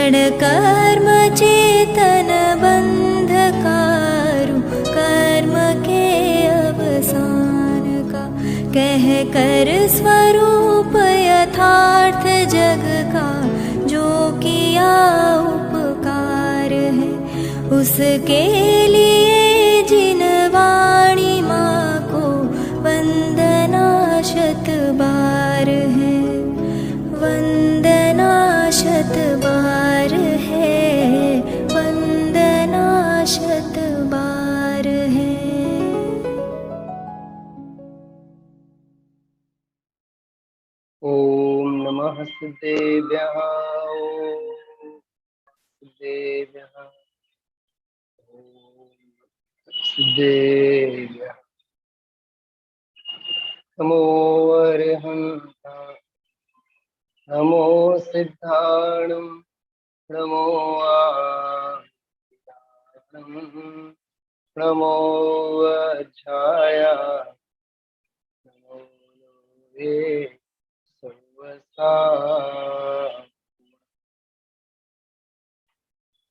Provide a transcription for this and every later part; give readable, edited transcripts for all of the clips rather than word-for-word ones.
क्षण कर्म चेतन बंधकारु कर्म के अवसान का, कह कर स्वरूप यथार्थ जग का जो किया उपकार है, उसके लिए जिन वाणी माँ को वंदना शत बार है, वंदना शत बार है, वंदना शत बार है। ओम नमः सिद्धेभ्यः, ओम सिद्धेभ्यः, ओम सिद्धेभ्यः। नमो अरहंता, नमो सिद्धाणं, नमो आदित्याणं, नमो वज्राय, नमो लोहे सर्वसा।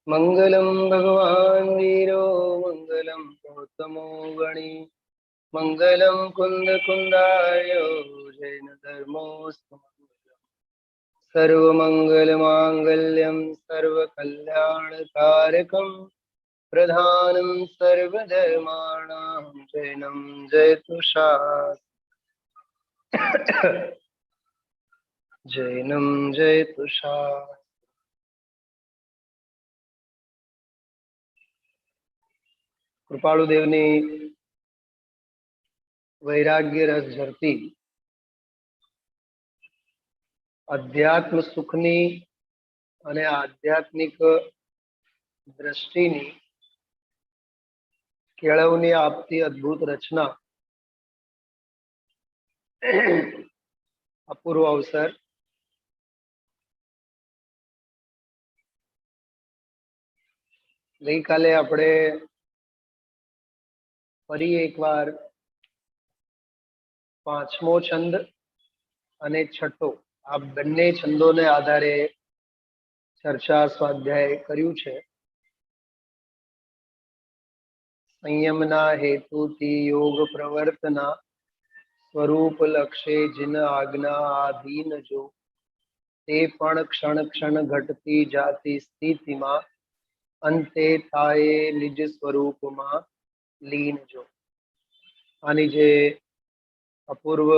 मंगलम भगवान वीरो, मंगलम गौतमो गणी, मंगलम कुंद कुंदायो, जैन धर्मोस्तु मंगलम। सर्वमंगल मांगल्यम सर्वकल्याणकारकम, प्रधानम सर्वधर्माणां जैनम जयतु शास्त्रम्, जैनम जयतु शास्त्रम्। कृपाळु देवनी वैराग्य रस झरती अध्यात्म सुखनी અને આધ્યાત્મિક દ્રષ્ટિની કેળવણી આપતી અદ્ભુત રચના, અપૂર્વ અવસર. ગઈકાલે આપણે ફરી એકવાર પાંચમો છંદ અને છઠ્ઠો આ બંને છંદોને આધારે ચર્ચા સ્વાધ્યાય કર્યું છે. સંયમના હેતુથી યોગ પ્રવર્તના, સ્વરૂપ લક્ષે જીન આજ્ઞા આધીન જો, તે પણ ક્ષણ ક્ષણ ઘટતી જાતી સ્થિતિમાં, અંતે થાય નિજ સ્વરૂપમાં લીન જો. આની જે અપૂર્વ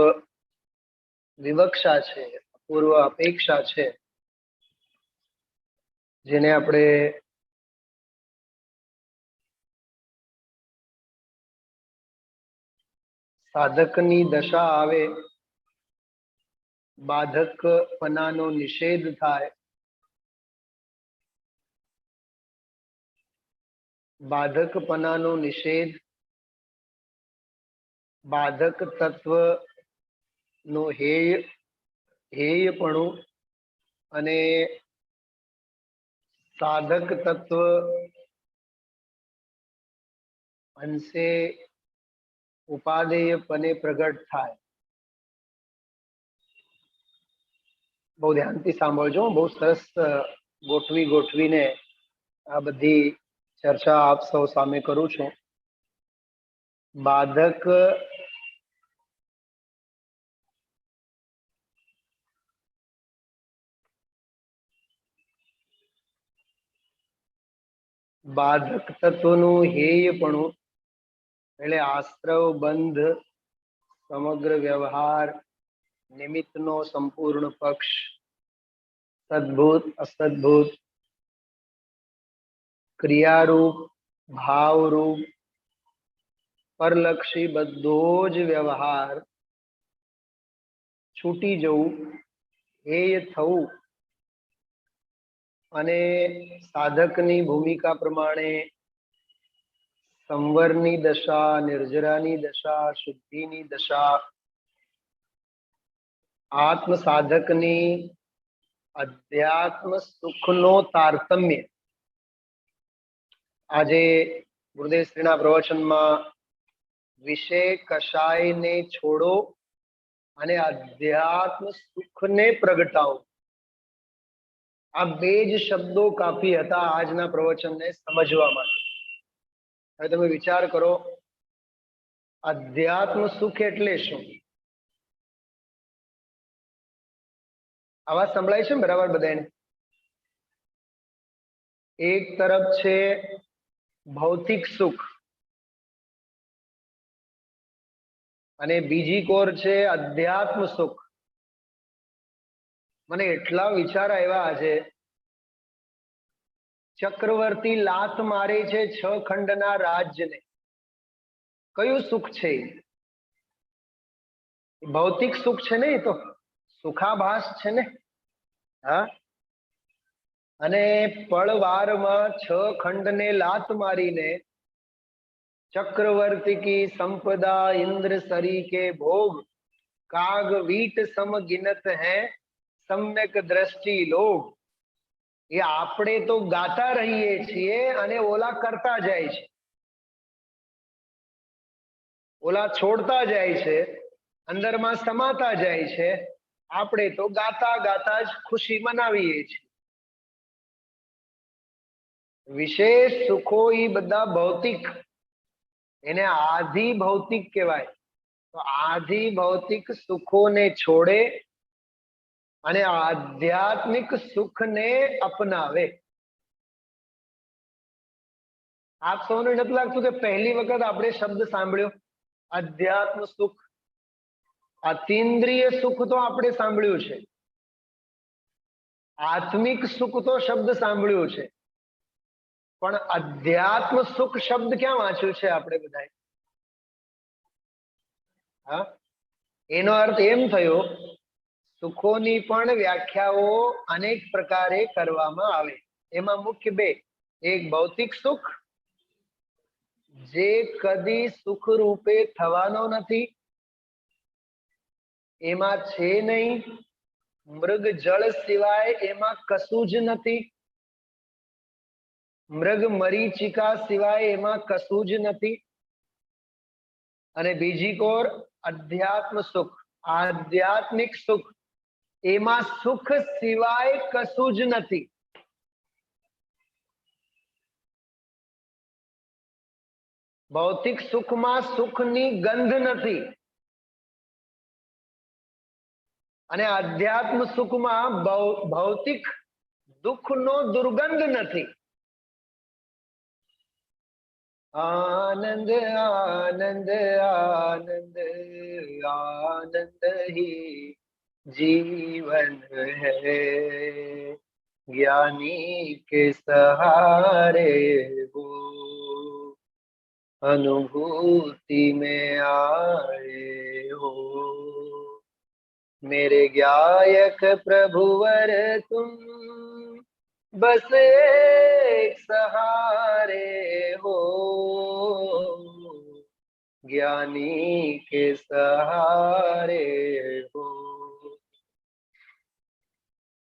વિવક્ષા છે, અપૂર્વ અપેક્ષા છે, જેને આપણે સાધકની દશા આવે, બાધકપણાનો નિષેધ થાય, બાધકપણાનો નિષેધ, બાધક તત્વનો હેયપણું અને સાધક તત્વ અંશે ઉપાદેયપણે પ્રગટ થાય. બહુ ધ્યાનથી સાંભળજો, બહુ સરસ ગોઠવીને આ બધી ચર્ચા આપ સૌ સામે કરું છું. બાધક તત્વનું હેયપણું એટલે આશ્રવ બંધ, સમગ્ર વ્યવહાર, નિમિત્તનો સંપૂર્ણ પક્ષ, સદભૂત અસદભૂત, ક્રિયારૂપ ભાવરૂપ પરલક્ષી બધો જ વ્યવહાર છૂટી જવું, હેય થવું અને સાધકની ભૂમિકા પ્રમાણે સંવરની દશા, નિર્જરાની દશા, શુદ્ધિની દશા, આત્મ સાધકની અધ્યાત્મ સુખનો તારતમ્ય. આજે ગુરુદેવ શ્રીના પ્રવચનમાં વિષય કશાયને છોડો અને અધ્યાત્મ સુખને પ્રગટાવો, આ બે જ શબ્દો કાફી હતા આજના પ્રવચનને સમજવા માટે. હવે તમે વિચાર કરો, અધ્યાત્મ સુખ એટલે શું? અવાજ સંભળાય છે બરાબર બધાને? એક તરફ છે ભૌતિક સુખ અને બીજી કોર છે અધ્યાત્મ સુખ. મને એટલા વિચાર આવ્યા આજે. ચક્રવર્તી લાત મારે છે 6 ખંડના રાજ્યને. કયું સુખ છે? ભૌતિક સુખ છે ને? એ તો સુખાભાસ છે ને. હા, અને પળવારમાં 6 ખંડને લાત મારીને चक्रवर्ती की संपदा इंद्र सरी के भोग काग वीट सम गिनत है सम्यक दृष्टि लोग. એ આપણે તો ગાતા રહીએ છીએ અને ઓલા કરતા જાય છે, ઓલા છોડતા જાય છે, અંદરમાં સમાતા જાય છે. આપણે તો ગાતા ગાતા જ ખુશી મનાવીએ છીએ. વિશેષ સુખો એ બધા ભૌતિક, એને આધિ ભૌતિક કહેવાય. તો આધિ ભૌતિક સુખોને છોડે અને આધ્યાત્મિક સુખને અપનાવે. આપ સૌને નથી લાગતું કે પહેલી વખત આપણે શબ્દ સાંભળ્યો અધ્યાત્મ સુખ? અતિન્દ્રિય સુખ તો આપણે સાંભળ્યું છે, આત્મિક સુખ તો શબ્દ સાંભળ્યું છે, પણ અધ્યાત્મ સુખ શબ્દ ક્યાં વાંચ્યું છે આપણે બધાએ? હા, એનો અર્થ એમ થયો સુખોની પણ વ્યાખ્યાઓ અનેક પ્રકારે કરવામાં આવે. એમાં મુખ્ય બે: એક ભૌતિક સુખ, જે કદી સુખ રૂપે થવાનો નથી, એમાં છે નહીં, મૃગ જળ સિવાય એમાં કશું જ નથી, મૃગ મરીચિકા સિવાય એમાં કશું જ નથી. અને બીજી કોર અધ્યાત્મ સુખ, આધ્યાત્મિક સુખ, એમાં સુખ સિવાય કશું જ નથી. ભૌતિક સુખમાં સુખની ગંધ નથી અને આધ્યાત્મ સુખમાં ભૌતિક દુઃખનો દુર્ગંધ નથી. આનંદ આનંદ આનંદ આનંદ ही जीवन है, ज्ञानी के सहारे वो अनुभूति में आए हो. मेरे गायक प्रभुवर तुम बस एक सहारे हो, ज्ञानी के सहारे हो.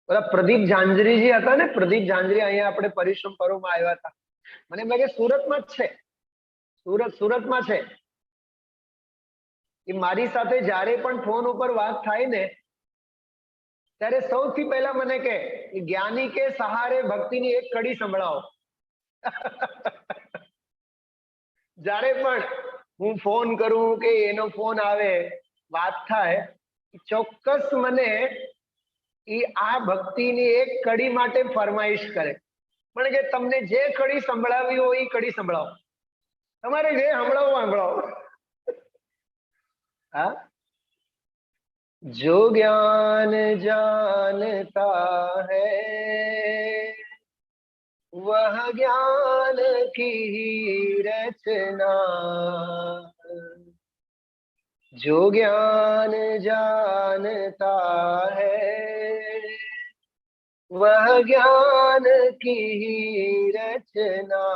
ઓલા પ્રદીપ ઝાંઝરીજી હતા ને, પ્રદીપ ઝાંઝરી અહીંયા આપણે પરિશ્રમ પર્વમાં આવ્યા હતા. મને એમ લાગે સુરતમાં જ છે, સુરતમાં છે. એ મારી સાથે જ્યારે પણ ફોન ઉપર વાત થાય ને ત્યારે સૌથી પહેલા મને કહે કે જ્ઞાની કે સહારે ભક્તિની એક કડી સંભળાવો. જ્યારે પણ હું ફોન કરું કે એનો ફોન આવે, વાત થાય, ચોક્કસ મને એ આ ભક્તિની એક કડી માટે ફરમાઈશ કરે. પણ કે તમને જે કડી સંભળાવી હોય એ કડી સંભળાવો, તમારે જે સંભળાવો સંભળાવો. હા, जो ज्ञान जानता है वह ज्ञान की रचना, जो ज्ञान जानता है वह ज्ञान की रचना,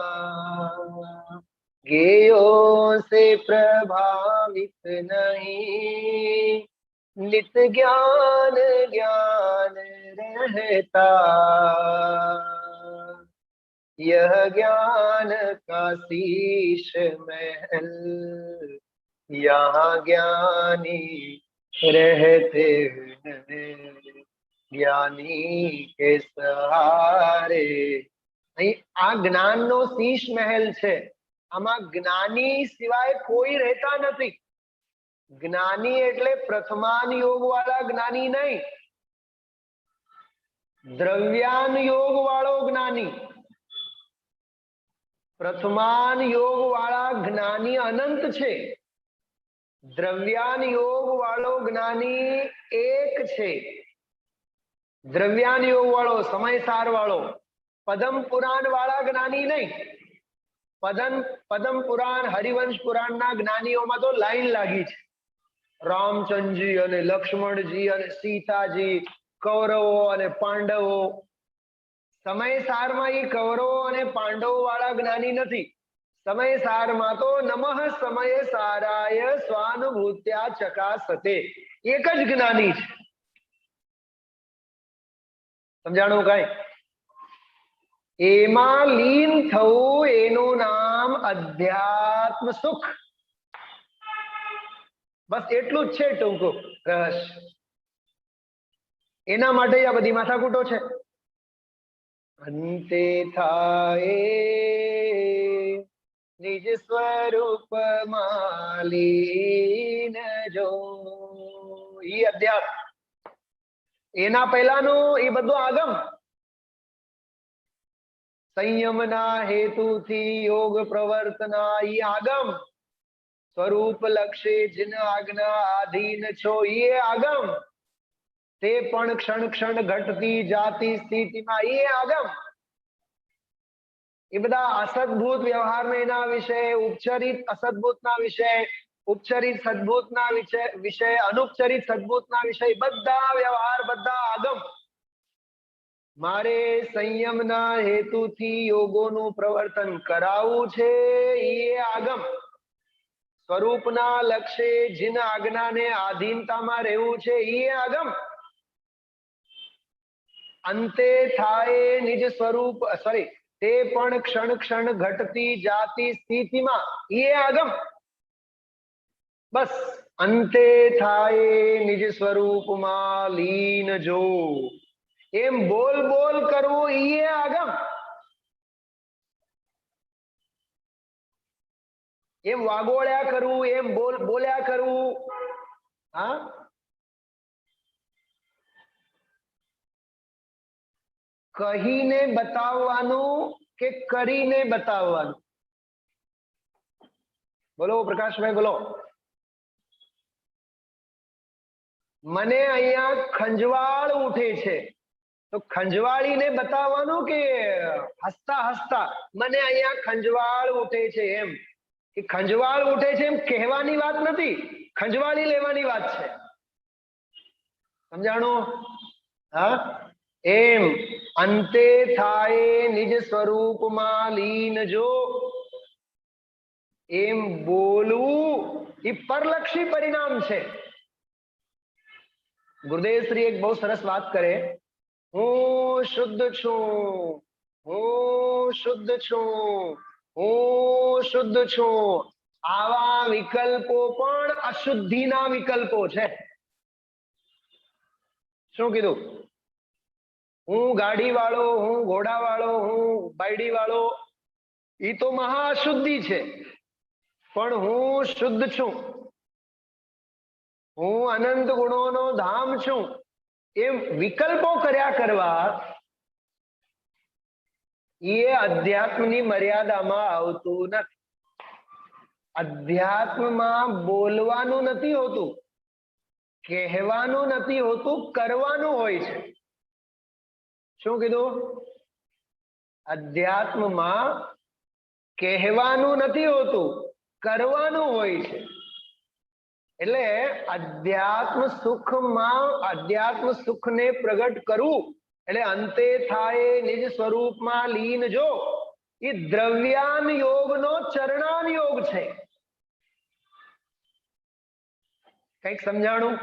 ज्ञेयों से प्रभावित नहीं, नित ज्ञान ज्ञान रहता, यह ज्ञान का शीश महल, यहाँ ज्ञानी रहते हैं. જ્ઞાની કે સહારે. અહીં આ જ્ઞાનનો શીશ મહેલ છે. આમાં જ્ઞાની સિવાય કોઈ રહેતા નથી. જ્ઞાની એટલે પ્રથમાન યોગ વાળા જ્ઞાની નહીં, દ્રવ્યાન યોગ વાળો જ્ઞાની. પ્રથમાન યોગ વાળા જ્ઞાની અનંત છે, દ્રવ્યાન યોગ વાળો જ્ઞાની એક છે. દ્રવ્યાન યોગ વાળો, સમયસાર વાળો, પદમ પુરાણ વાળા જ્ઞાની નહીં. પદમ પુરાણ, હરિવંશ પુરાણ ના જ્ઞાનીઓમાં તો લાઈન લાગી છે. રામચંદ્રજી અને લક્ષ્મણજી અને સીતાજી, કૌરવો અને પાંડવો. સમયસારમાં એ કૌરવો અને પાંડવો વાળા જ્ઞાની નથી. સમયસારમાં તો નમઃ સમય સારાય સ્વાનુભૂત્યા ચકાસતે, એક જ જ્ઞાની છે. સમજાણું કઈ? એમાં લીન થવું એનું નામ અધ્યાત્મ સુખ. બસ એટલું જ છે ટૂંકું રહસ્ય. એના માટે આ બધી માથાકૂટો છે. અંતે થાય નિજ સ્વરૂપ લીન જો, ઈ અધ્યાત્મ. એના પહેલાનું એ બધું આગમ. સંયમના હેતુથી યોગ પ્રવર્તના ઈ આગમ. સ્વરૂપ લક્ષે જિન આજ્ઞા આધીન છો એ આગમ. તે પણ ક્ષણ ક્ષણ ઘટતી જાતી સ્થિતિમાં એ આગમ. એ બધા અસદભૂત વ્યવહારના એના વિશે, ઉપચરિત અસદભૂતના વિશે, ઉપચરિત સદભૂતના વિશે, અનુપચરિત સદભૂતના વિશે, બધા વ્યવહાર બધા આગમ. મારે સંયમના હેતુથી યોગોનું પ્રવર્તન કરાવવું છે એ આગમ. સ્વરૂપના લક્ષ્ય જીન આજ્ઞાને આધીનતામાં રહેવું છે એ આગમ. અંતે થાય નિજ સ્વરૂપ તે પણ ક્ષણ ક્ષણ ઘટતી જાતી સ્થિતિમાં એ આગમ. બસ અંતે થાય નિજ સ્વરૂપમાં લીન જો, એમ બોલ બોલ કરવું એ આગમ. એમ વાગોળ્યા કરવું, એમ બોલ્યા કરવું. હા, કહીને બતાવવાનું કે કરીને બતાવવાનું? બોલો પ્રકાશભાઈ, બોલો. મને અહીંયા ખંજવાળ ઉઠે છે તો ખંજવાળીને બતાવવાનું કે હસતા હસતા મને અહીંયા ખંજવાળ ઉઠે છે એમ? કે ખંજવાળ ઉઠે છે એમ કહેવાની વાત નથી, ખંજવાળી લેવાની વાત છે. સમજાણું? હા, એમ અંતે થાય નિજ સ્વરૂપમાં લીન જો, એમ બોલવું એ પરલક્ષી પરિણામ છે. ગુરુદેવ શ્રી એક બહુ સરસ વાત કરે, હું શુદ્ધ છું, હું શુદ્ધ છું, હું શુદ્ધ છું. આવા વિકલ્પો પણ અશુદ્ધિના વિકલ્પો છે. શું કીધું? હું ગાડી વાળો, હું ઘોડા વાળો, હું બાયડી વાળો, એ તો મહા અશુદ્ધિ છે. પણ હું શુદ્ધ છું, હું અનંત ગુણોનો ધામ છું, એમ વિકલ્પો કર્યા કરવા એ અધ્યાત્મની મર્યાદામાં આવતું નથી. અધ્યાત્મમાં બોલવાનું નથી હોતું, કહેવાનું નથી હોતું, કરવાનું હોય છે. શું કીધું? અધ્યાત્મમાં કહેવાનું નથી હોતું, કરવાનું હોય છે. એટલે અધ્યાત્મ સુખમાં અધ્યાત્મ સુખને પ્રગટ કરવું એટલે અંતે થાય નિજ સ્વરૂપમાં લીન જો, એ દ્રવ્યાન યોગનો ચરણાન યોગ છે. કઈક સમજાણું?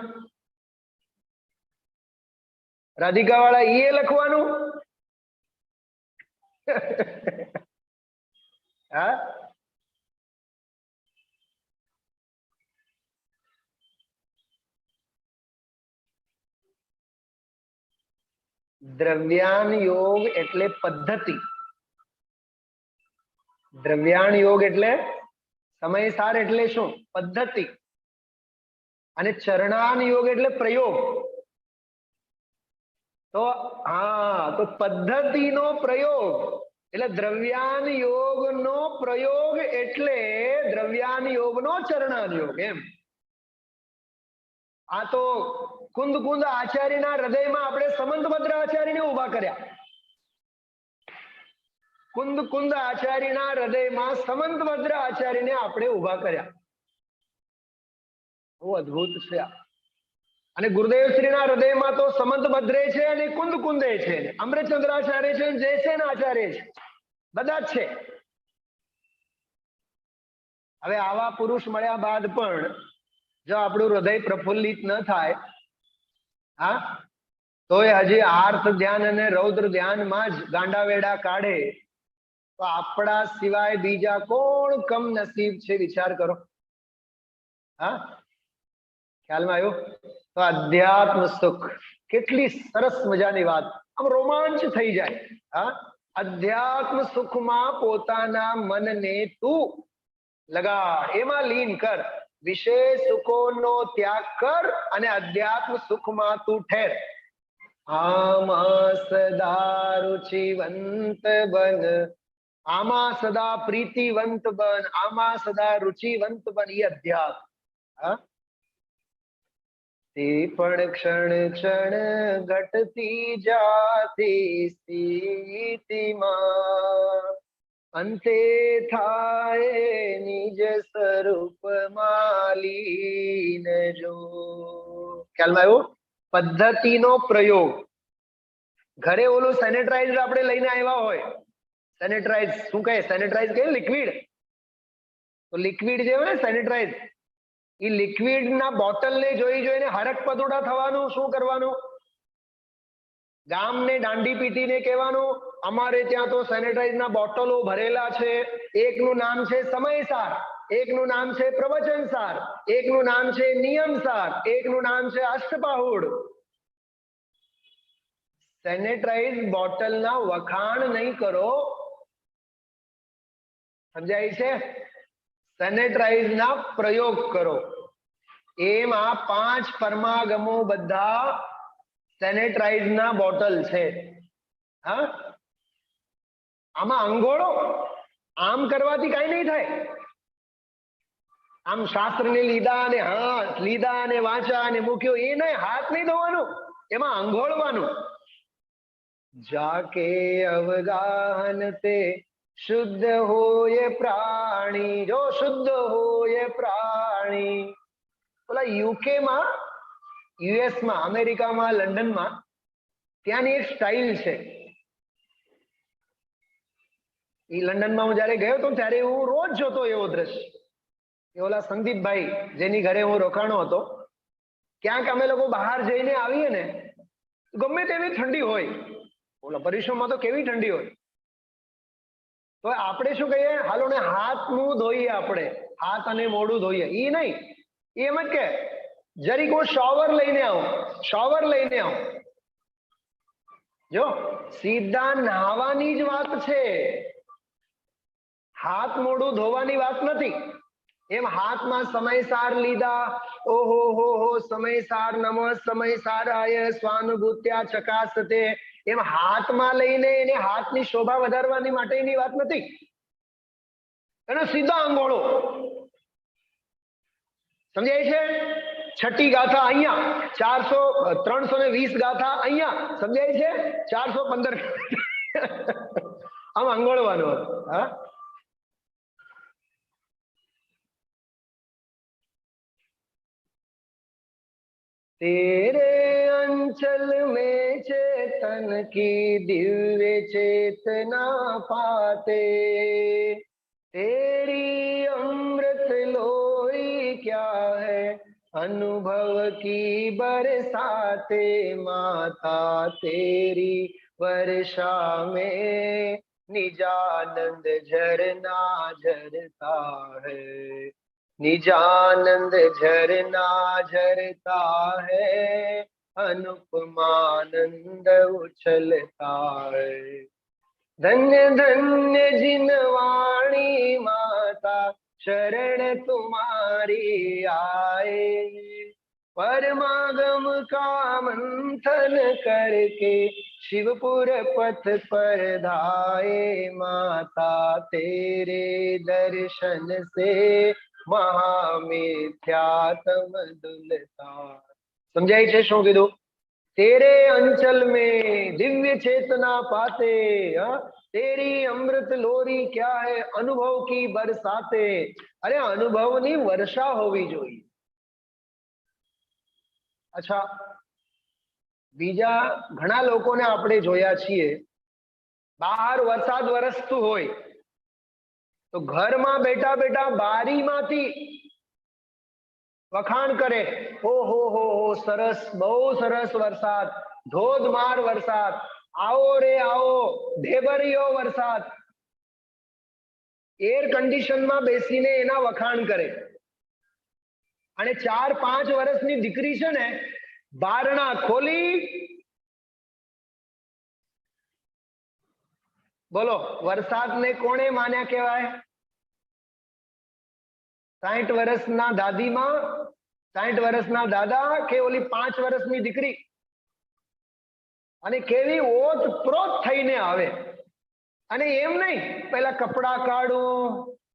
રાધિકા વાળા એ લખવાનું? હા, દ્રવ્યાન યોગ એટલે પદ્ધતિ, દ્રવ્યાન યોગ એટલે સમયસાર એટલે શું? પદ્ધતિ. અને ચરણાન યોગ એટલે પ્રયોગ. તો હા, તો પદ્ધતિનો પ્રયોગ એટલે દ્રવ્યાન યોગનો પ્રયોગ એટલે દ્રવ્યાન યોગનો ચરણાન યોગ. એમ આ તો કુંદ કુંદ આચાર્યના હૃદયમાં આપણે સમંતભદ્ર આચાર્યને ઉભા કર્યા. કુંદ કુંદ આચાર્યના હૃદયમાં સમંતભદ્ર આચાર્યને આપણે ઉભા કર્યા. બહુ અદભુત છે આ. અને ગુરુદેવ શ્રીના હૃદયમાં તો સમંતભદ્રે છે અને કુંદ કુંદે છે, અમૃતચંદ્રાચાર્ય છે, જયસેન આચાર્ય છે, બધા જ છે. હવે આવા પુરુષ મળ્યા બાદ પણ જો આપણું હૃદય પ્રફુલ્લિત ન થાય, હા, તો હજી આર્થ ધ્યાન અને રૌદ્ર ધ્યાનમાં જ ગાંડા વેડા કાઢે, તો આપણા સિવાય બીજા કોણ કમ નસીબ છે? વિચાર કરો. હા, ખ્યાલમાં આવ્યું? તો અધ્યાત્મ સુખ કેટલી સરસ મજાની વાત, આમ રોમાંચ થઈ જાય. હા, અધ્યાત્મ સુખમાં પોતાના મનને તું લગાડ, એમાં લીન કર, વિશેષ સુખોનો ત્યાગ કર અને અધ્યાત્મ સુખમાં તું ઠેર. આમાં સદા રુચિવંત બન, આમાં સદા પ્રીતિવંત બન, આમાં સદા રુચિવંત બન, એ અધ્યાત્મ. હા, તે પણ ક્ષણ ક્ષણ ઘટતી જાતી સ્થિતિમાં, અંતે થાય નિજ સ્વરૂપમાં લીન જો. ખ્યાલમાં આવ્યું? પદ્ધતિનો પ્રયોગ. ઘરે ઓલું સેનેટાઈઝર આપણે લઈને આવ્યા હોય, સેનેટાઈઝ શું કહે? સેનેટાઈઝ કહે લિક્વિડ. તો લિક્વિડ જે હોય ને સેનેટાઈઝ, એ લિક્વિડ ના બોટલ ને જોઈ જોઈને હરક પદોડા થવાનું. શું કરવાનું? ગામને દાંડી પીટીને કહેવાનું, અમારે ત્યાં તો સેનેટાઈઝ ના બોટલો ભરેલા છે. એકનું નામ છે સમયસાર, એકનું નામ છે પ્રવચનસાર, એકનું નામ છે નિયમસાર, એકનું નામ છે અષ્ટપાહુડ. સેનેટાઈઝ બોટલના વખાણ નહીં કરો, સમજાય છે? સેનેટાઈઝ ના પ્રયોગ કરો. એમ આ 5 પરમાગમો બધા સેનેટાઈઝ ના બોટલ છે. હા, આમાં અંગોળો આમ કરવાથી કઈ નહીં થાય. આમ શાસ્ત્ર ને લીધા અને હા લીધા અને વાંચા અને મૂક્યો, એ નહીં, હાથ નહીં ધોવાનું, એમાં અંગોળવાનું. જાકે અવગાહન તે શુદ્ધ હોય પ્રાણી, જો શુદ્ધ હોય પ્રાણી. ઓલા યુકે માં, યુએસ માં, અમેરિકામાં, લંડનમાં ત્યાંની એક સ્ટાઇલ છે. એ લંડનમાં હું જયારે ગયો હતો ત્યારે હું રોજ જોતો એવો દ્રશ્ય. એ ઓલા સંદીપભાઈ જેની ઘરે હું રોકાણો હતો, ક્યાંક અમે લોકો બહાર જઈને આવીએ ને, ગમે તેવી ઠંડી હોય, ઓલા પરિશ્રમમાં તો કેવી ઠંડી હોય, તો આપણે શું કહીએ? હાલો ને હાથ મું ધોઈએ, આપણે હાથ અને મોઢું ધોઈએ. એ નહીં, એમ જ કે જરીક હું શોવર લઈને આવું, શોવર લઈને આવું. જો સીધા નહાવાની જ વાત છે, હાથ મોઢું ધોવાની વાત નથી. એમ હાથમાં સમયસાર લીધા, ઓહો હો હો સમયસાર નમઃ સમયસારાય સ્વાનુભૂત્યા ચકાસતે, એમ હાથમાં લઈને એને હાથની શોભા વધારવાની માટેની વાત નથી. એનો સીધો અંગોળો. સમજાય છે? છઠ્ઠી ગાથા અહીંયા, 320 ગાથા અહીંયા, સમજાય છે? 415 આમ અંગોળવાનું. હા, तेरे अंचल में चेतन की दिव्य चेतना पाते, तेरी अमृत लोई क्या है अनुभव की बरसाते, माता तेरी वर्षा में निजानंद झरना झरता है, निजानंद झरना झरता है, अनुपमानंद उछलता है। धन्य धन्य जिन वाणी माता शरण तुम्हारी आए, परमागम का मंथन करके शिवपुर पथ पर धाये। माता तेरे दर्शन से महामिथ्यात्म दुलता। समझाई छे શું કીધું? तेरे अंचल में दिव्य चेतना पाते, तेरी अमृत लोरी क्या है अनुभव की बरसाते। अरे अनुभवनी वर्षा होवी જોઈએ। અચ્છા, બીજા ઘણા લોકોને આપણે જોયા છીએ, બહાર વરસાદ વરસતું હોય તો ઘરમાં બેઠા બેઠા બારીમાંથી વખાણ કરે, હો સરસ, બહુ સરસ વરસાદ, ધોધમાર વરસાદ, આવો રે આવો, ઢેબરિયો વરસાદ। એર કન્ડિશનમાં બેસીને એના વખાણ કરે। અને 4-5 વર્ષની દીકરી છે ને, બારણા ખોલી, બોલો વરસાદને કોણે માન્યા કહેવાય? 60 વર્ષના દાદીમાં, 60 વર્ષના દાદા કે ઓલી 5 વર્ષની દીકરી? અને કેવી ઓતપ્રોત થઈને આવે। અને એમ નહીં પહેલા કપડા કાઢું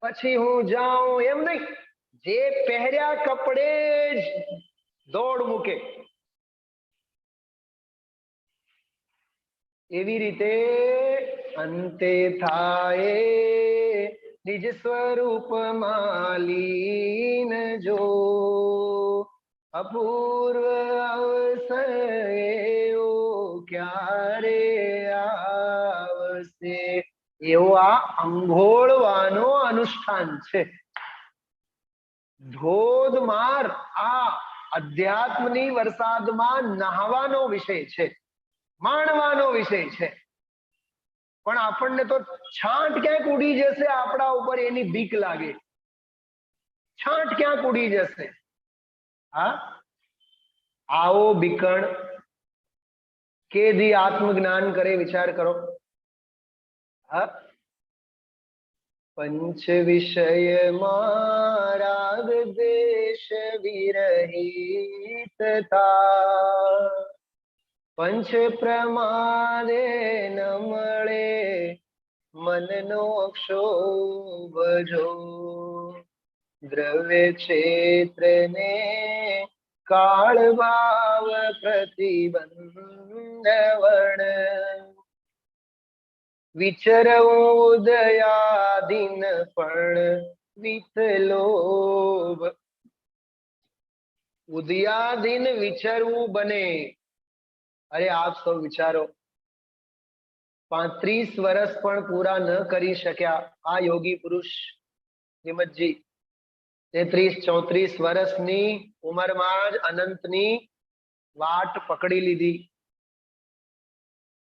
પછી હું જાઉં, એમ નહીં, જે પહેર્યા કપડે જ દોડ મૂકે। એવી રીતે અંતે થાય નિજ સ્વરૂપમાં લીન જો, અપૂર્વ અવસરો ક્યારે આવશે। એવો આ અંઘોળવાનો અનુષ્ઠાન છે। ધોધમાર આ અધ્યાત્મની વરસાદમાં નહાવાનો વિષય છે, માણવાનો વિષય છે। પણ આપણને તો છાંટ ક્યાંક ઉડી જશે આપણા ઉપર એની બીક લાગે। છાંટ ક્યાંક ઉડી જશે। હા, આવો બીકણ કેદી આત્મજ્ઞાન કરે વિચાર કરો। હા, पंच विषय राग देश विरहित था, पंच प्रमादे न मळे मन नो क्षोभ जो, द्रव्य क्षेत्र ने काल भाव प्रतिबंधवण, विचरवो उदयाधीन पण वितलोभ। उदयाधीन विचरવું બને। अरे आप सब विचारो, 35 વર્ષ પણ પૂરા ન કરી શક્યા આ યોગી પુરુષ હિંમતજી। 33-34 વર્ષની ઉંમરમાં જ અનંતની વાટ પકડી લીધી।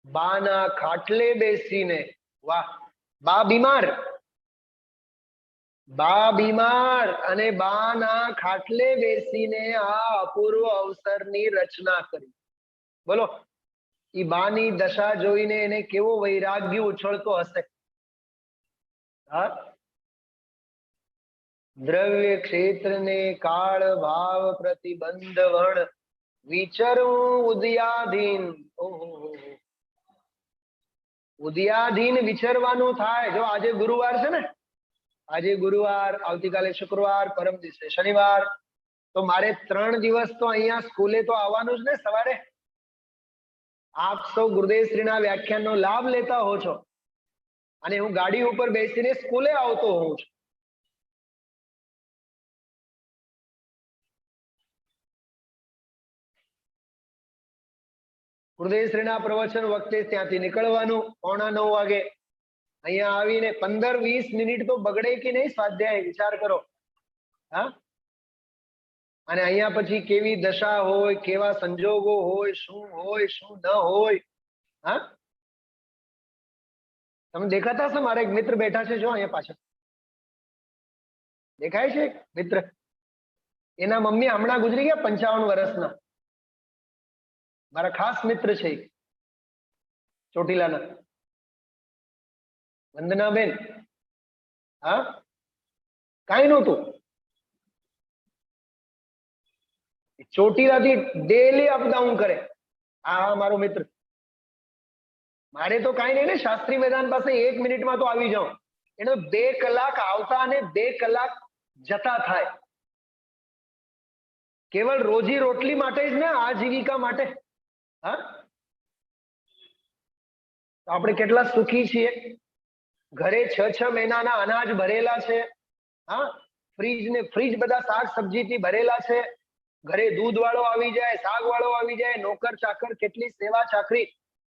બાના ખાટલે બેસીને, વાહ, બા બીમાર અને બાના ખાટલે બેસીને આ અપૂર્વ અવસરની રચના કરી। બોલો ઈ બાની દશા જોઈને એને કેવો વૈરાગ્ય ઉછળતો હશે। હા, દ્રવ્ય ક્ષેત્રને કાળ ભાવ પ્રતિબંધવણ, વિચરવું ઉદયાધીન। ઓહો, ઉદયાધીન વિચરવાનું થાય। જો આજે ગુરુવાર છે ને, આજે ગુરુવાર, આવતીકાલે શુક્રવાર, પરમ દિવસે શનિવાર, તો મારે 3 દિવસ તો અહીંયા સ્કૂલે તો આવવાનું જ ને સવારે। આપ સૌ ગુરુદેવશ્રીના વ્યાખ્યાનનો લાભ લેતા હો છો અને હું ગાડી ઉપર બેસીને સ્કૂલે આવતો હોઉં છું। ગુરુદેવશ્રીના પ્રવચન વખતે ત્યાંથી નીકળવાનું 8:45 વાગે। અહીંયા આવીને 15-20 મિનિટ તો બગડે કે નહીં સ્વાધ્યાય, વિચાર કરો। હા, અને અહીંયા પછી કેવી દશા હોય, કેવા સંજોગો હોય, શું ન હોય। હા, તમે દેખાતા હશો, મારા એક મિત્ર બેઠા છે, જો અહીંયા પાછળ દેખાય છે મિત્ર। એના મમ્મી હમણાં ગુજરી ગયા 55 વર્ષના। મારા ખાસ મિત્ર છે ચોટીલાના વંદનાબેન. હા, કઈ નહોતું. ચોટીલાથી ડેલી અપડાઉન કરે. હા, મારો મિત્ર. મારે તો કઈ નહીં ને, શાસ્ત્રી મેદાન પાસે 1 મિનિટમાં તો આવી જાઉં. એનો 2 કલાક આવતા અને 2 કલાક જતા થાય. કેવળ રોજી રોટલી માટે જ ને, આજીવિકા માટે. હા, આપણે કેટલા સુખી છીએ. ઘરે 6 મહિનાના અનાજ ભરેલા છે. હા, ફ્રીજ બધા શાક સબ્જીથી ભરેલા છે. ઘરે દૂધ વાળો આવી જાય, શાક વાળો આવી જાય, નોકર ચાકર, કેટલી સેવા ચાકરી.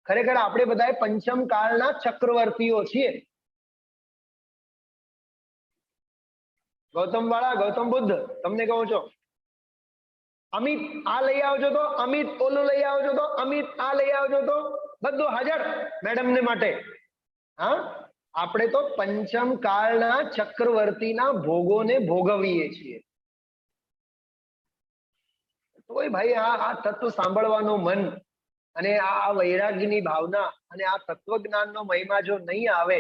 ખરેખર આપણે બધા પંચમ કાળના ચક્રવર્તીઓ છીએ. ગૌતમ વાળા, ગૌતમ બુદ્ધ, તમને કહું છો. અમિત આ લઈ આવજો તો, અમિત ઓલું લઈ આવજો તો, અમિત આ લઈ આવજો તો, બધું હાજર મેડમ ને માટે. હા, આપણે તો પંચમ કાળના ચક્રવર્તીના ભોગોને ભોગવીએ છીએ. તોય ભાઈ આ તત્વ સાંભળવાનું મન અને આ વૈરાગ્યની ભાવના અને આ તત્વજ્ઞાનનો મહિમા જો નહીં આવે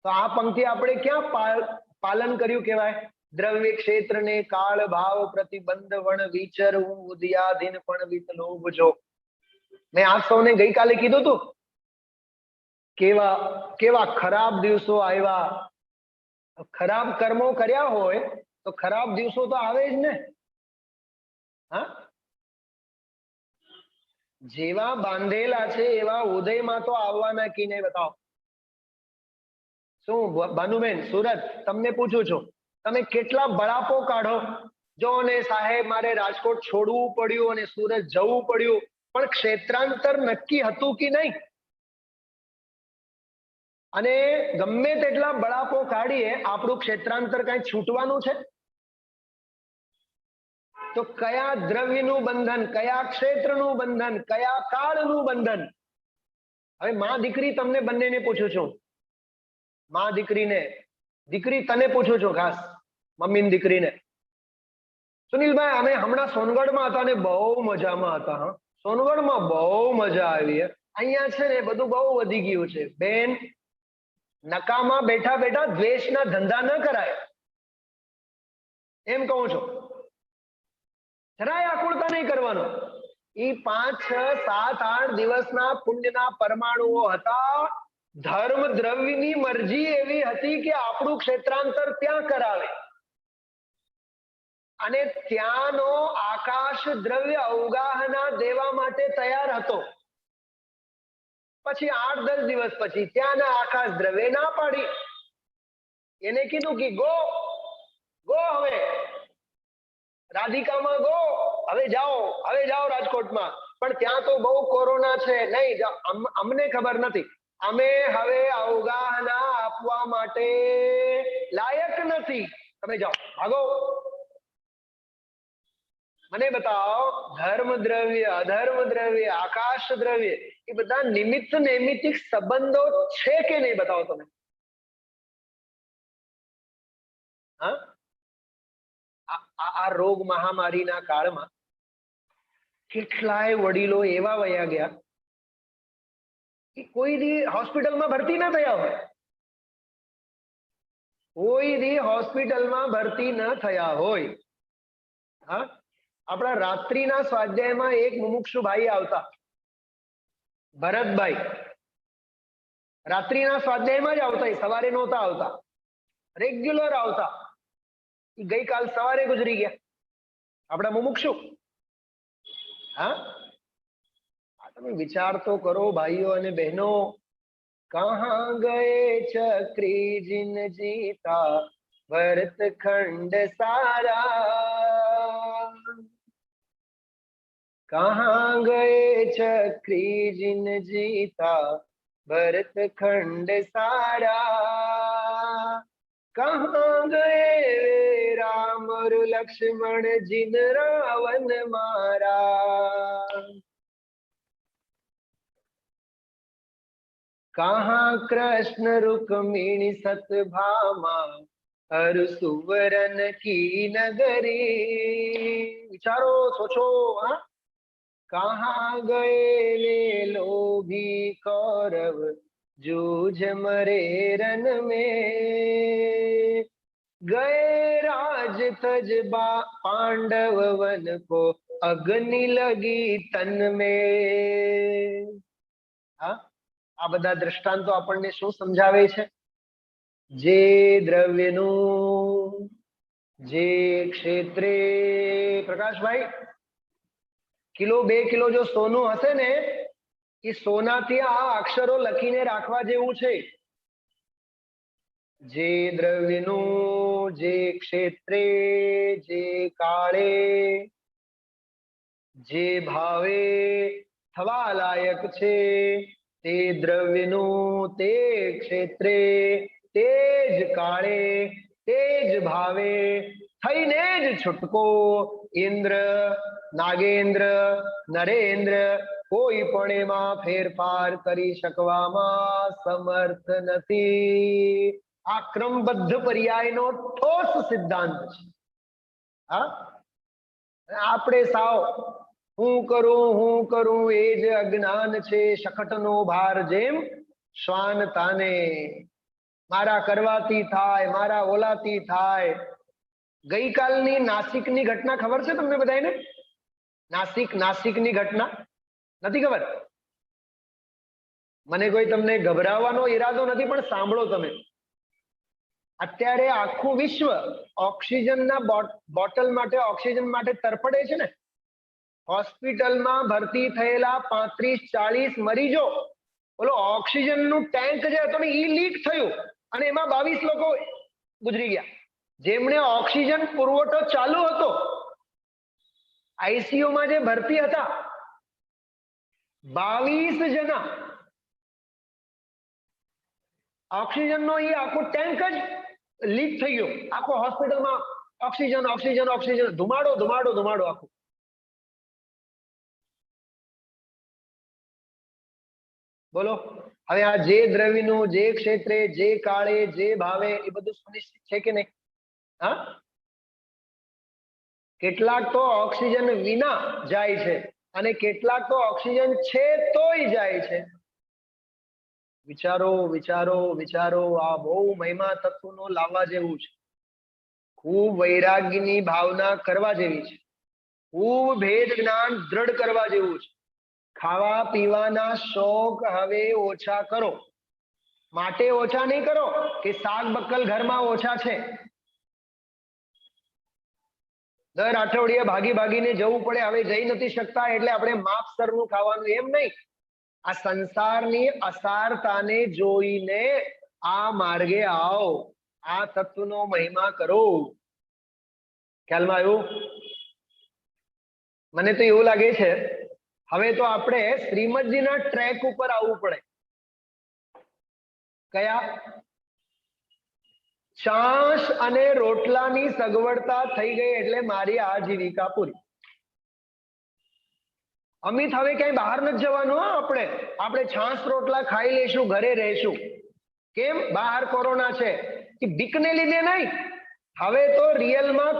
તો આ પંક્તિ આપણે ક્યાં પાલન કર્યું કહેવાય. દ્રવ્ય ક્ષેત્રને કાળ ભાવ પ્રતિબંધ વણ વિચરવું ઉદયાધીન પણ વિતલોભ જો. મેં આપ સૌને ગઈકાલે કીધું હતું કેવા કેવા ખરાબ દિવસો આવ્યા. ખરાબ કર્મો કર્યા હોય તો ખરાબ દિવસો તો આવે જ ને. હા, જેવા બાંધેલા છે એવા ઉદયમાં તો આવવાના કી નહીં. બતાવો શું ભાનુબેન સુરત, તમને પૂછું છું, તમે કેટલા બળાપો કાઢો. જો ને સાહેબ મારે રાજકોટ છોડવું પડ્યું અને સુરત જવું પડ્યું, પણ ક્ષેત્રાંતર નક્કી હતું કે નહીં. અને ગમે તેટલા બળાપો કાઢીએ, આપણું ક્ષેત્રાંતર કઈ છૂટવાનું છે? તો કયા દ્રવ્યનું બંધન, કયા ક્ષેત્રનું બંધન, કયા કાળનું બંધન? હવે માં દીકરી તમને બંનેને પૂછું છું, માં દીકરીને, દીકરી તને પૂછું છું ખાસ, મમ્મી દીકરીને. સુનિલભાઈ, અમે હમણાં સોનગઢમાં હતા ને બહુ મજામાં હતા. હા, સોનગઢમાં બહુ મજા આવી. અહીંયા છે ને બધું બહુ વધી ગયું છે બેન. નકામાં બેઠા બેઠા દ્વેષના ધંધા ન કરાય, એમ કહું છું. જરાય આકુળતા નહીં કરવાનો. એ 5, 6, 7, 8 દિવસના પુણ્યના પરમાણુઓ હતા. ધર્મ દ્રવ્યની મરજી એવી હતી કે આપણું ક્ષેત્રાંતર ત્યાં કરાવે, અને ત્યાંનો આકાશ દ્રવ્ય અવગાહના દેવા માટે તૈયાર હતો. પછી 8-10 દિવસ પછી ત્યાંના આકાશ દ્રવ્ય ના પાડી. એને કીધું કે ગો ગો, હવે રાધિકામાં ગો, હવે જાઓ રાજકોટમાં. પણ ત્યાં તો બહુ કોરોના છે, નહીં અમને ખબર નથી, અમે હવે અવગાહના આપવા માટે લાયક નથી, તમે જાઓ, ભાગો. મને બતાવો, ધર્મ દ્રવ્ય, અધર્મ દ્રવ્ય, આકાશ દ્રવ્ય, એ બધા નિમિત્ત નૈમિત્તિક સંબંધો છે કે નહીં? બતાવો તમે. હા, આ રોગ મહામારીના કાળમાં કેટલાય વડીલો એવા વયા ગયા કે કોઈ દી હોસ્પિટલમાં ભરતી ન થયા હોય, કોઈ દી હોસ્પિટલમાં ભરતી ન થયા હોય. હા, આપણા રાત્રિના સ્વાધ્યાયમાં એક મુમુક્ષુ ભાઈ આવતા, ભરતભાઈ. રાત્રિના સ્વાધ્યાયમાં જ આવતા, સવારે નહોતા આવતા, રેગ્યુલર આવતા. ગઈકાલ સવારે ગુજરી ગયા આપણા મુમુક્ષુ. હા, તમે વિચાર તો કરો ભાઈઓ અને બહેનો, કહા ગયે ચક્રી જીન જીતા ભરત ખંડ સારા. કહા ગયે ચક્રી જીન જીતા ભરત ખંડ સારા. કહા ગયે રામ और लक्ष्मण जिन रावण मारा. कहाँ कृष्ण रुक्मिणी सतभामा हर सुवरन की नगरी. विचारो, सोचो. हाँ, कहाँ गए वे लोभी कौरव जूझ मरे रन में, गए राज तज पांडव वन को अग्नि लगी तन में। હા, આ બધા દ્રષ્ટાંતો આપણને શું સમજાવે છે? જે દ્રવ્યનું જે ક્ષેત્રે, પ્રકાશભાઈ, કિલો 2 કિલો જો સોનું હશે ને, એ સોનાથી આ અક્ષરો લખીને રાખવા જેવું છે. જે દ્રવ્યનું જે ક્ષેત્રે જે કાળે જે ભાવે થવા લાયક છે, તે દ્રવ્યનું તે ક્ષેત્રે તે જ કાળે તે જ ભાવે થઈને જ છૂટકો ઇન્દ્ર નાગેન્દ્ર નરેન્દ્ર કોઈ પણ એમાં ફેરફાર કરી શકવામાં સમર્થ નથી. આ ક્રમબદ્ધ પર્યાયનો ઠોસ સિદ્ધાંત છે. હા, આપણે સાવ હું કરું એ જ અજ્ઞાન છે, શકટનો ભાર જેમ શ્વાન તાને, મારા કરવાથી થાય, મારા ઓલાથી થાય. ગઈકાલની નાસિકની ઘટના ખબર છે તમને બધાને? નાસિકની ઘટના નથી ખબર? મને કોઈ તમને ગભરાવવાનો ઈરાદો નથી, પણ સાંભળો તમે. અત્યારે આખું વિશ્વ ઓક્સિજનના બોટલ માટે, ઓક્સિજન માટે તરફડે છે ને. હોસ્પિટલમાં ભરતી થયેલા 35-40 મરીજો, બોલો, ઓક્સિજનનું ટેન્ક જે હતો ને એ લીક થયું અને એમાં 22 લોકો ગુજરી ગયા. જેમણે ઓક્સિજન પુરવઠો ચાલુ હતો, આઈસીયુમાં જે ભરતી હતા, 22 જણા, ઓક્સિજનનો એ આખો ટેન્ક જ લીક થઈ ગયો. આખો હોસ્પિટલમાં ઓક્સિજન ઓક્સિજન ઓક્સિજન, ધુમાડો ધુમાડો ધુમાડો આખું. બોલો, હવે આ જે દ્રવ્યનું જે ક્ષેત્રે જે કાળે જે ભાવે એ બધું સુનિશ્ચિત છે કે નહીં? હા, કેટલાક તો ઓક્સિજન વિના જાય છે અને કેટલાક તો ઓક્સિજન છે તોય જાય છે. વિચારો વિચારો વિચારો. આ બહુ મહિમા તત્વનો લાવવા જેવું છે. ખૂબ વૈરાગ્યની ભાવના કરવા જેવી છે. ખૂબ ભેદ જ્ઞાન દ્રઢ કરવા જેવું છે. ખાવા પીવાના શોખ હવે ઓછા કરો. માટે ઓછા નહીં કરો કે શાક બક્કલ ઘરમાં ઓછા છે, દર અઠવાડિયે ભાગી ભાગીને જવું પડે, હવે જઈ નથી શકતા એટલે આપણે માપસરનું ખાવાનું, એમ નહીં. આ સંસારની અસારતાને જોઈને આ માર્ગે આવો, આ તત્વનો મહિમા કરો. ખ્યાલમાં આવ્યું? મને તો એવું લાગે છે હવે તો આપણે શ્રીમદજીના ટ્રેક ઉપર આવવું પડે. કયા? છાશ અને રોટલાની સગવડતા થઈ ગઈ એટલે મારી આજીવિકા પૂરી. અમિત, હવે ક્યાંય બહાર નથી જવાનું. આપણે છાશ રોટલા ખાઈ લેશું, ઘરે રહેશું. કેમ? બહાર કોરોના છે. એ બીકને લીધે નહીં, હવે તો રિયલમાં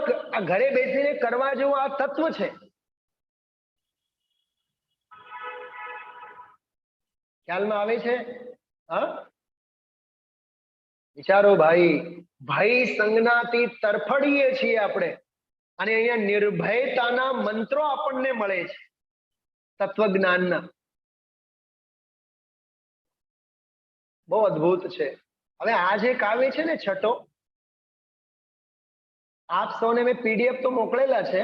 ઘરે બેસીને કરવા જેવું આ તત્વ છે. ખ્યાલમાં આવે છે? હા, વિચારો ભાઈ. ભય સંજ્ઞાથી તરફડીએ છીએ આપણે, અને અહીંયા નિર્ભયતાના મંત્રો આપણને મળે છે તત્વજ્ઞાનના. બહુ અદ્ભુત છે. હવે આ જે કાવ્ય છે ને, છઠ્ઠો, આપ સૌને મેં પીડીએફ તો મોકલેલા છે.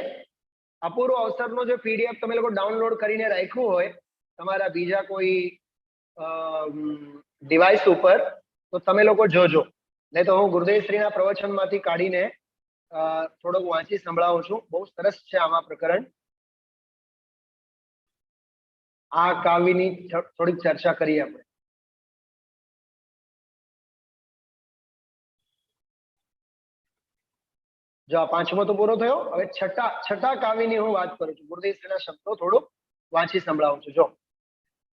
અપૂર્વ અવસરનો જો પીડીએફ તમે લોકો ડાઉનલોડ કરીને રાખ્યું હોય તમારા બીજા કોઈ ડિવાઇસ ઉપર, તો તમે લોકો જોજો. નહીં તો હું ગુરુદેવશ્રીના પ્રવચનમાંથી કાઢીને થોડોક વાંચી સંભળાવું છું. બહુ સરસ છે આમાં પ્રકરણ. આ કાવ્યની થોડીક ચર્ચા કરીએ આપણે. જો આ પાંચમો તો પૂરો થયો. હવે છઠ્ઠા કાવ્યની હું વાત કરું છું. ગુરુદેવશ્રીના શબ્દો થોડુંક વાંચી સંભળાવું છું. જો,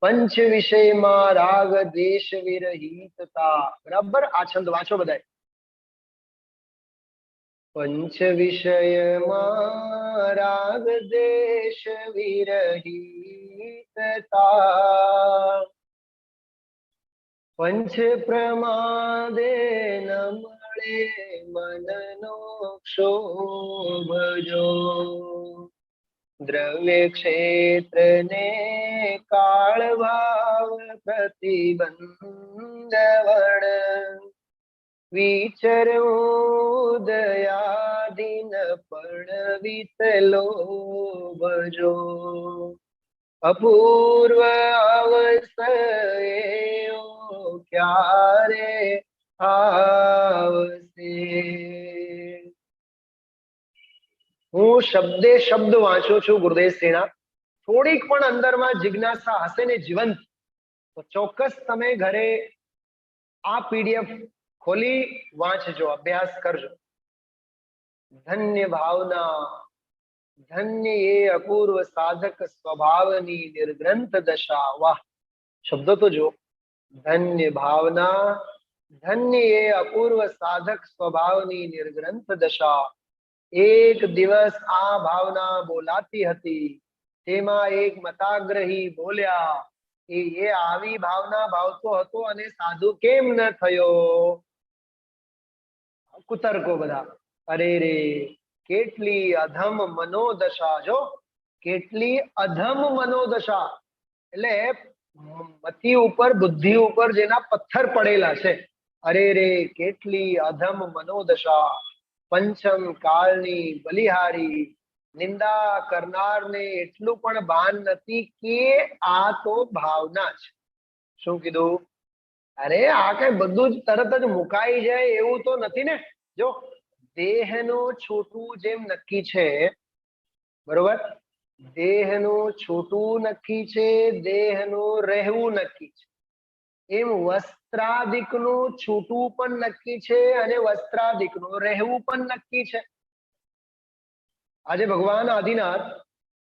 પંચ વિષયમાં રાગ દેશ વિરહિતતા. બરાબર? આ છંદ વાંચો બધાય. पंच विषय में राग देश विरहितता, पंच प्रमादे न मळे मननो क्षोभजो, द्रव्य क्षेत्र ने काल भाव प्रतिबंधवण, विचरोदयादीन पण वितलोभजो, अपूर्व अवसरेओ क्यारे आवसे। હું શબ્દે શબ્દ વાંચું છું ગુરુદેવ શ્રીના. થોડીક પણ અંદરમાં જિજ્ઞાસા હશે ને જીવંત, તો ચોક્કસ તમે ઘરે આ પીડીએફ ખોલી વાંચજો, અભ્યાસ કરજો. ધન્ય ભાવના, ધન્ય એ અપૂર્વ સાધક સ્વભાવની નિર્ગ્રંથ દશા. વાહ, શબ્દો તો જો. ધન્ય ભાવના, ધન્ય એ અપૂર્વ સાધક સ્વભાવની નિર્ગ્રંથ દશા. એક દિવસ આ ભાવના બોલાતી હતી, તેમાં એક મતાગ્રહી બોલ્યા કે એ આવી ભાવના ભાવતો હતો અને સાધુ કેમ ન થયો? કુતર્કો બધા. અરે રે, કેટલી અધમ મનોદશા. જો કેટલી અધમ મનોદશા, એટલે મતિ ઉપર, બુદ્ધિ ઉપર જેના પથ્થર પડેલા છે. અરે રે, કેટલી અધમ મનોદશા. પંચમ કાળની બલિહારી, નિંદા કરનારને એટલું પણ ભાન નથી કે આ તો ભાવના છે. શું કીધું? અરે આ કઈ બધું જ તરત જ મુકાઈ જાય એવું તો નથી ને. જો દેહનું છૂટવું જેમ નક્કી છે, બરોબર, દેહનું છૂટવું નક્કી છે, દેહનું રહેવું નક્કી છે, એમ વસ્ત્રાદિકનું છૂટવું પણ નક્કી છે અને વસ્ત્રાદિકનું રહેવું પણ નક્કી છે. આજે ભગવાન આદિનાથ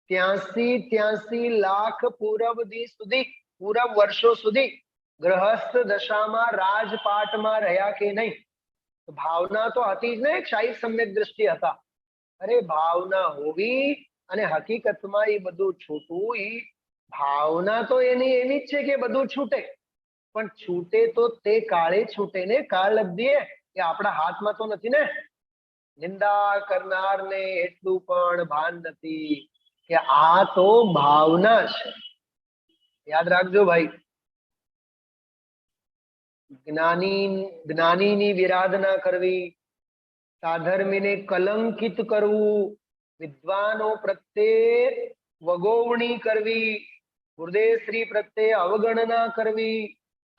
83 લાખ પૂરબ વર્ષો સુધી ગ્રહસ્થ દશામાં રાજપાટમાં રહ્યા કે નહીં? ભાવના તો હતી જ ને, શાહી સમ્યક દ્રષ્ટિ હતા. અરે ભાવના હોવી અને હકીકતમાં એ બધું છૂટવું, એ ભાવના તો એની એવી જ છે કે બધું છૂટે, પણ છૂટે તો તે કાળે છૂટે ને, કાળ લબ્ધીએ, એ આપણા હાથમાં તો નથી ને. નિંદા કરનારને એટલું પણ ભાન નથી કે આ તો ભાવના છે. યાદ રાખજો ભાઈ. જ્ઞાનીની વિરાધના કરવી, સાધર્મીને કલંકિત કરવું, વિદ્વાનો પ્રત્યે વગોવણી કરવી, ગુરુદેવ શ્રી પ્રત્યે અવગણના કરવી,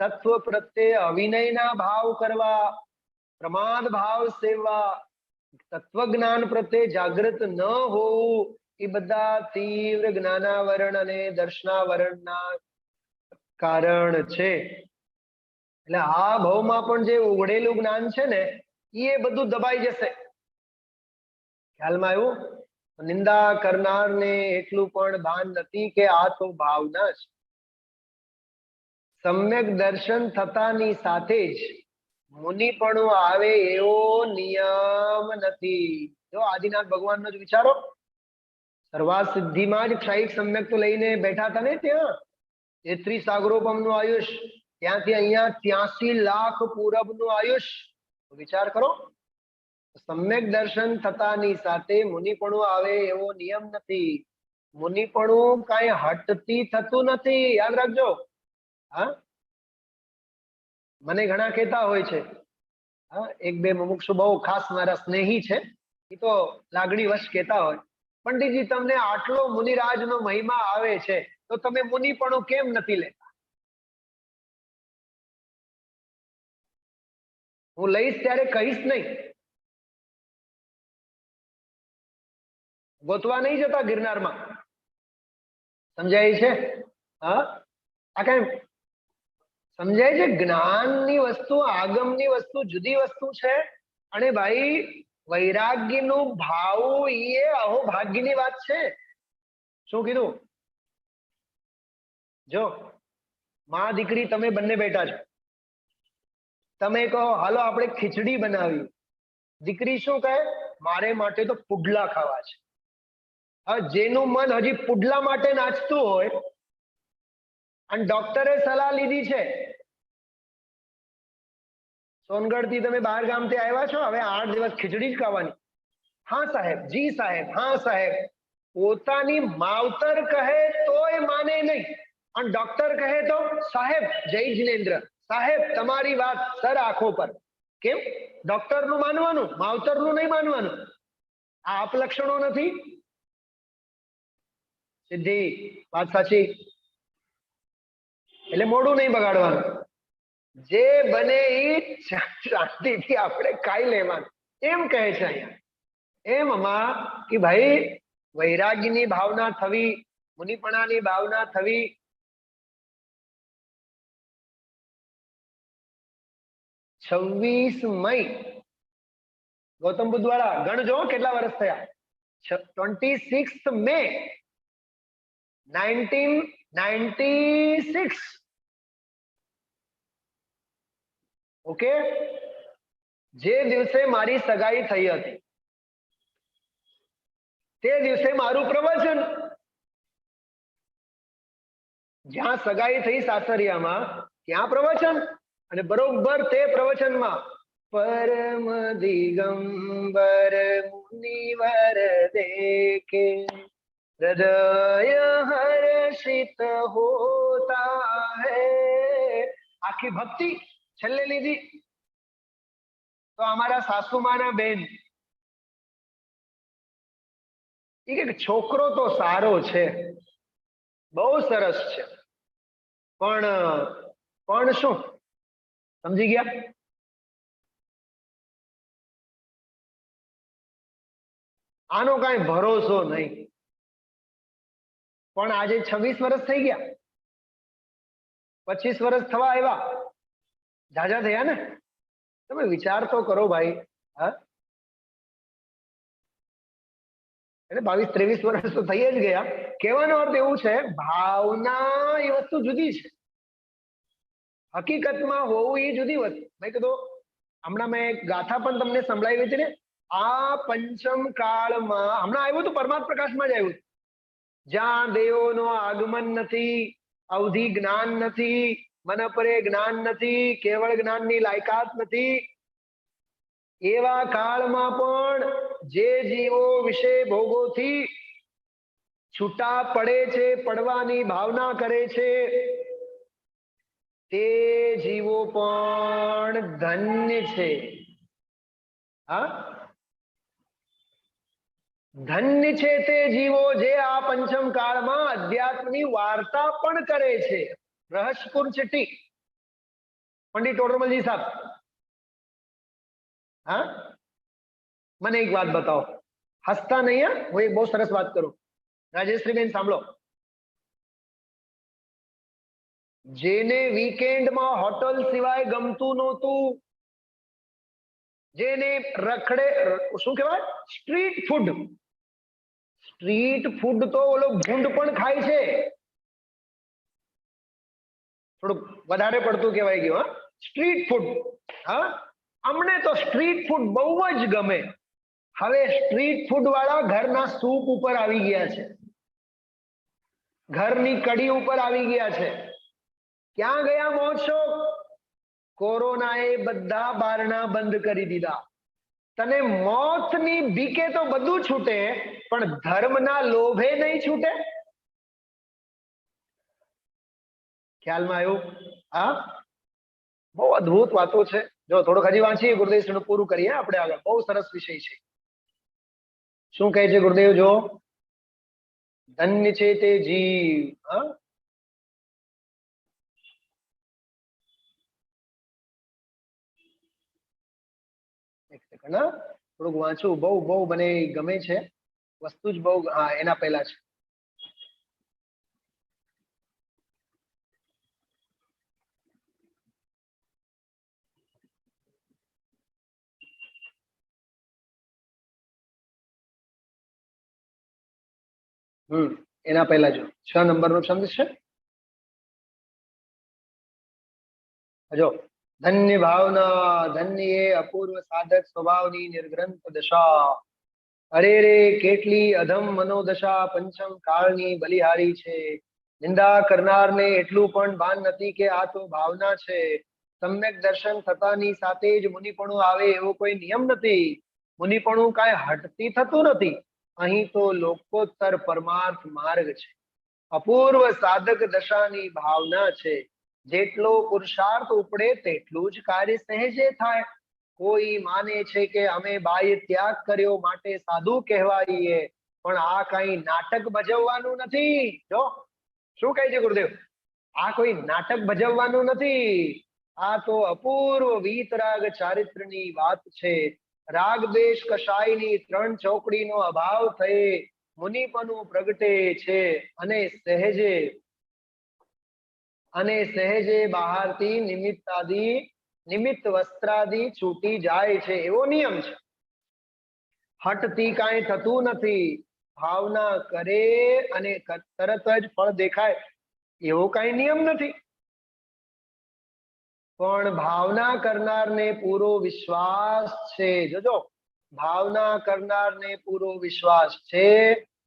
તત્વ પ્રત્યે અવિનયના ભાવ કરવા, પ્રમાદ ભાવ સેવા, તત્વજ્ઞાન પ્રત્યે જાગૃત ન હોવું, એ બધા તીવ્ર જ્ઞાનાવરણ અને દર્શનાવરણના કારણ છે. એટલે આ ભાવમાં પણ જે ઉઘડેલું જ્ઞાન છે ને, એ બધું દબાઈ જશે. ખ્યાલમાં આવ્યું? નિંદા કરનારને એટલું પણ ભાન નથી કે આ તો ભાવના છે. સમ્યક દર્શન થતાની સાથે જ મુનિપણું આવે એવો નિયમ નથી. જો આદિનાથ ભગવાનનો જ વિચારો, સર્વા સિદ્ધિમાં જ ક્ષાયિક સમ્યક તો લઈને બેઠા હતા ને. ત્યાં 33 સાગરોપમનું આયુષ, ત્યાંથી અહીંયા 83 લાખ પૂરબનું આયુષ. વિચાર કરો. સમ્યક દર્શન થતાની સાથે મુનિપણું આવે એવો નિયમ નથી. મુનિપણું કઈ હટતી થતું નથી, યાદ રાખજો. હા, મને ઘણા કહેતા હોય છે, હા, એક બે મુમુક્ષુ બહુ ખાસ મારા સ્નેહી છે, એ તો લાગણી વશ કહેતા હોય, પંડિતજી તમને આટલો મુનિરાજનો મહિમા આવે છે તો તમે મુનિપણું કેમ નથી લેતા? હું લઈશ ત્યારે કહીશ નહીં, ગોતવા નહીં જતા ગિરનારમાં. સમજાય છે? હા, આ કઈ સમજાય છે? જ્ઞાનની વસ્તુ, આગમની વસ્તુ જુદી વસ્તુ છે. અને ભાઈ વૈરાગ્યનું ભાવ એ અહોભાગ્યની વાત છે. શું કીધું? જો માં દીકરી તમે બંને બેઠા છો, તમે કહો હાલો આપણે ખીચડી બનાવી, દીકરી શું કહે? મારે માટે તો પુડલા ખાવા છે. હવે જેનું મન હજી પુડલા માટે નાચતું હોય અને ડોક્ટરે સલાહ લીધી છે, સોનગઢ થી તમે બહાર ગામથી આવ્યા છો, હવે 8 દિવસ ખીચડી જ ખાવાની. હા સાહેબ, જી સાહેબ, હા સાહેબ. પોતાની માવતર કહે તોય માને નહીં અને ડોક્ટર કહે તો સાહેબ જય જિનેન્દ્ર, સાહેબ તમારી વાત સર આંખો પર. કેમ? ડોક્ટર નું માનવાનું, માવતર નું નહીં માનવાનું. આ અપલક્ષણો નથી? સિદ્ધિ વાત સાચી. એટલે મોઢું નહીં બગાડવાનું, જે બને એ શાંતિથી આપણે ખાઈ લેવાનું, એમ કહે છે અહીંયા. એમ કે ભાઈ વૈરાગ્યની ભાવના થવી, મુનિપણાની ભાવના થવી. છવ્વીસ મઈ ગૌતમ બુદ્ધ વાળા ગણજો કેટલા વર્ષ થયા. 26 મે 1996. ઓકે, જે દિવસે મારી સગાઈ થઈ હતી તે દિવસે મારું પ્રવચન, જ્યાં સગાઈ થઈ સાસરિયામાં ત્યાં પ્રવચન, અને બરોબર તે પ્રવચનમાં પરમ દિગંબર મુનિવર દેખે હૃદય હર્ષિત હોતા હૈ. આખી ભક્તિ છેલ્લે લીધી તો અમારા સાસુમાના બેન એ કે છોકરો તો સારો છે, બહુ સરસ છે, પણ શું? સમજી ગયા? આનો કઈ ભરોસો નહીં. પણ આજે 26 વર્ષ થઈ ગયા, 25 વર્ષ થવા આવ્યા, ઝાઝા થયા ને. તમે વિચાર તો કરો ભાઈ. હા, એટલે 22-23 વર્ષ તો થઈ જ ગયા. કહેવાનો અર્થ એવું છે, ભાવના એ વસ્તુ જુદી છે, હકીકતમાં હોવું એ જુદી વસ્તુ. મેં કીધું હમણાં મેં એક ગાથા પણ તમને સંભળાવી હતી ને, આ પંચમ કાળમાં હમણાં આવ્યું હતું, પરમાત્મ પ્રકાશમાં જ આવ્યું, જ્યાં દેવોનો આગમન નથી, અવધિ જ્ઞાન નથી, મન પરે જ્ઞાન નથી, કેવળ જ્ઞાનની લાયકાત નથી, એવા કાળમાં પણ જે જીવો વિશે ભોગોથી છૂટા પડે છે, પડવાની ભાવના કરે છે, તે જીવો પણ ધન્ય છે. હા, ધન્ય છે તે જીવો જે આ પંચમ કાળમાં અધ્યાત્મની વાર્તા પણ કરે છે. રહસ્યપુર ચિઠ્ઠી, પંડિત ટોડરમલજી સાહેબ. હા, મને એક વાત બતાવો, હસતા નહીં. હું એક બહુ સરસ વાત કરું. રાજેશ્રીબેન સાંભળો. જેને વીકેન્ડમાં હોટલ સિવાય ગમતું નહોતું, જેને રખડે, શું કહેવાય, સ્ટ્રીટ ફૂડ. સ્ટ્રીટ ફૂડ તો ઓલો ભૂંડ પણ ખાય છે. થોડુંક વધારે પડતું કહેવાય ગયું. હા, સ્ટ્રીટ ફૂડ. હા, અમને તો સ્ટ્રીટ ફૂડ બહુ જ ગમે. હવે સ્ટ્રીટ ફૂડ વાળા ઘરના સૂપ ઉપર આવી ગયા છે, ઘરની કઢી ઉપર આવી ગયા છે. ક્યાં ગયા મહોત્સવ? કોરોનાએ બધા બારણા બંધ કરી દીધા. તને મોતની બીકે તો બધું છૂટે, પણ ધર્મના લોભે નહીં છૂટે. ખ્યાલમાં આવ્યું? હા, બહુ અદ્ભુત વાતો છે. જો થોડુંક હજી વાંચીએ, ગુરુદેવ પૂરું કરીએ આપણે આગળ. બહુ સરસ વિષય છે. શું કહે છે ગુરુદેવ? જો ધન્ય છે તે જીવ. હા, એક સેકન્ડ. હા, થોડુંક વાંચું. બહુ મને ગમે છે વસ્તુ જ બહુ. હા, એના પહેલા છે. એના પહેલા જો 6 નંબરનો છંદ છે. જો ધન્ય ભાવના, ધન્ય એ અપૂર્વ સાધક સ્વભાવની નિર્ગ્રંથ દશા. અરે રે કેટલી અધમ મનોદશા પંચમ કાળની બલિહારી છે. નિંદા કરનારને એટલું પણ ભાન નથી કે આ તો ભાવના છે. સમ્યક દર્શન થતાની સાથે જ મુનિપણું આવે એવો કોઈ નિયમ નથી. મુનિપણું કાંઈ હટતી થતું નથી. અહીં તો લોકોત્તર પરમાર્થ માર્ગ છે. અપૂર્વ સાધક દશાની ભાવના છે. જેટલો પુરુષાર્થ ઉપડે તેટલું જ કાર્ય સહેજે થાય. કોઈ માને છે કે અમે બાહ્ય ત્યાગ કર્યો માટે સાધુ કહેવાઈએ, પણ આ કઈ નાટક ભજવવાનું નથી. જો શું કહે છે ગુરુદેવ, આ કોઈ નાટક ભજવવાનું નથી. આ તો અપૂર્વ વીતરાગ ચારિત્રની વાત છે. રાગ દ્વેષ કશાયની ત્રણ ચોકડીનો અભાવ થઈ મુનિપનું પ્રગટે છે. અને સહેજે બહારથી નિમિત્ત વસ્ત્રાદિ છૂટી જાય છે એવો નિયમ છે. હટથી કાંઈ થતું નથી. ભાવના કરે અને તરત જ ફળ દેખાય એવો કાંઈ નિયમ નથી. પણ ભાવના કરનારને પૂરો વિશ્વાસ છે. જોજો, ભાવના કરનારને પૂરો વિશ્વાસ છે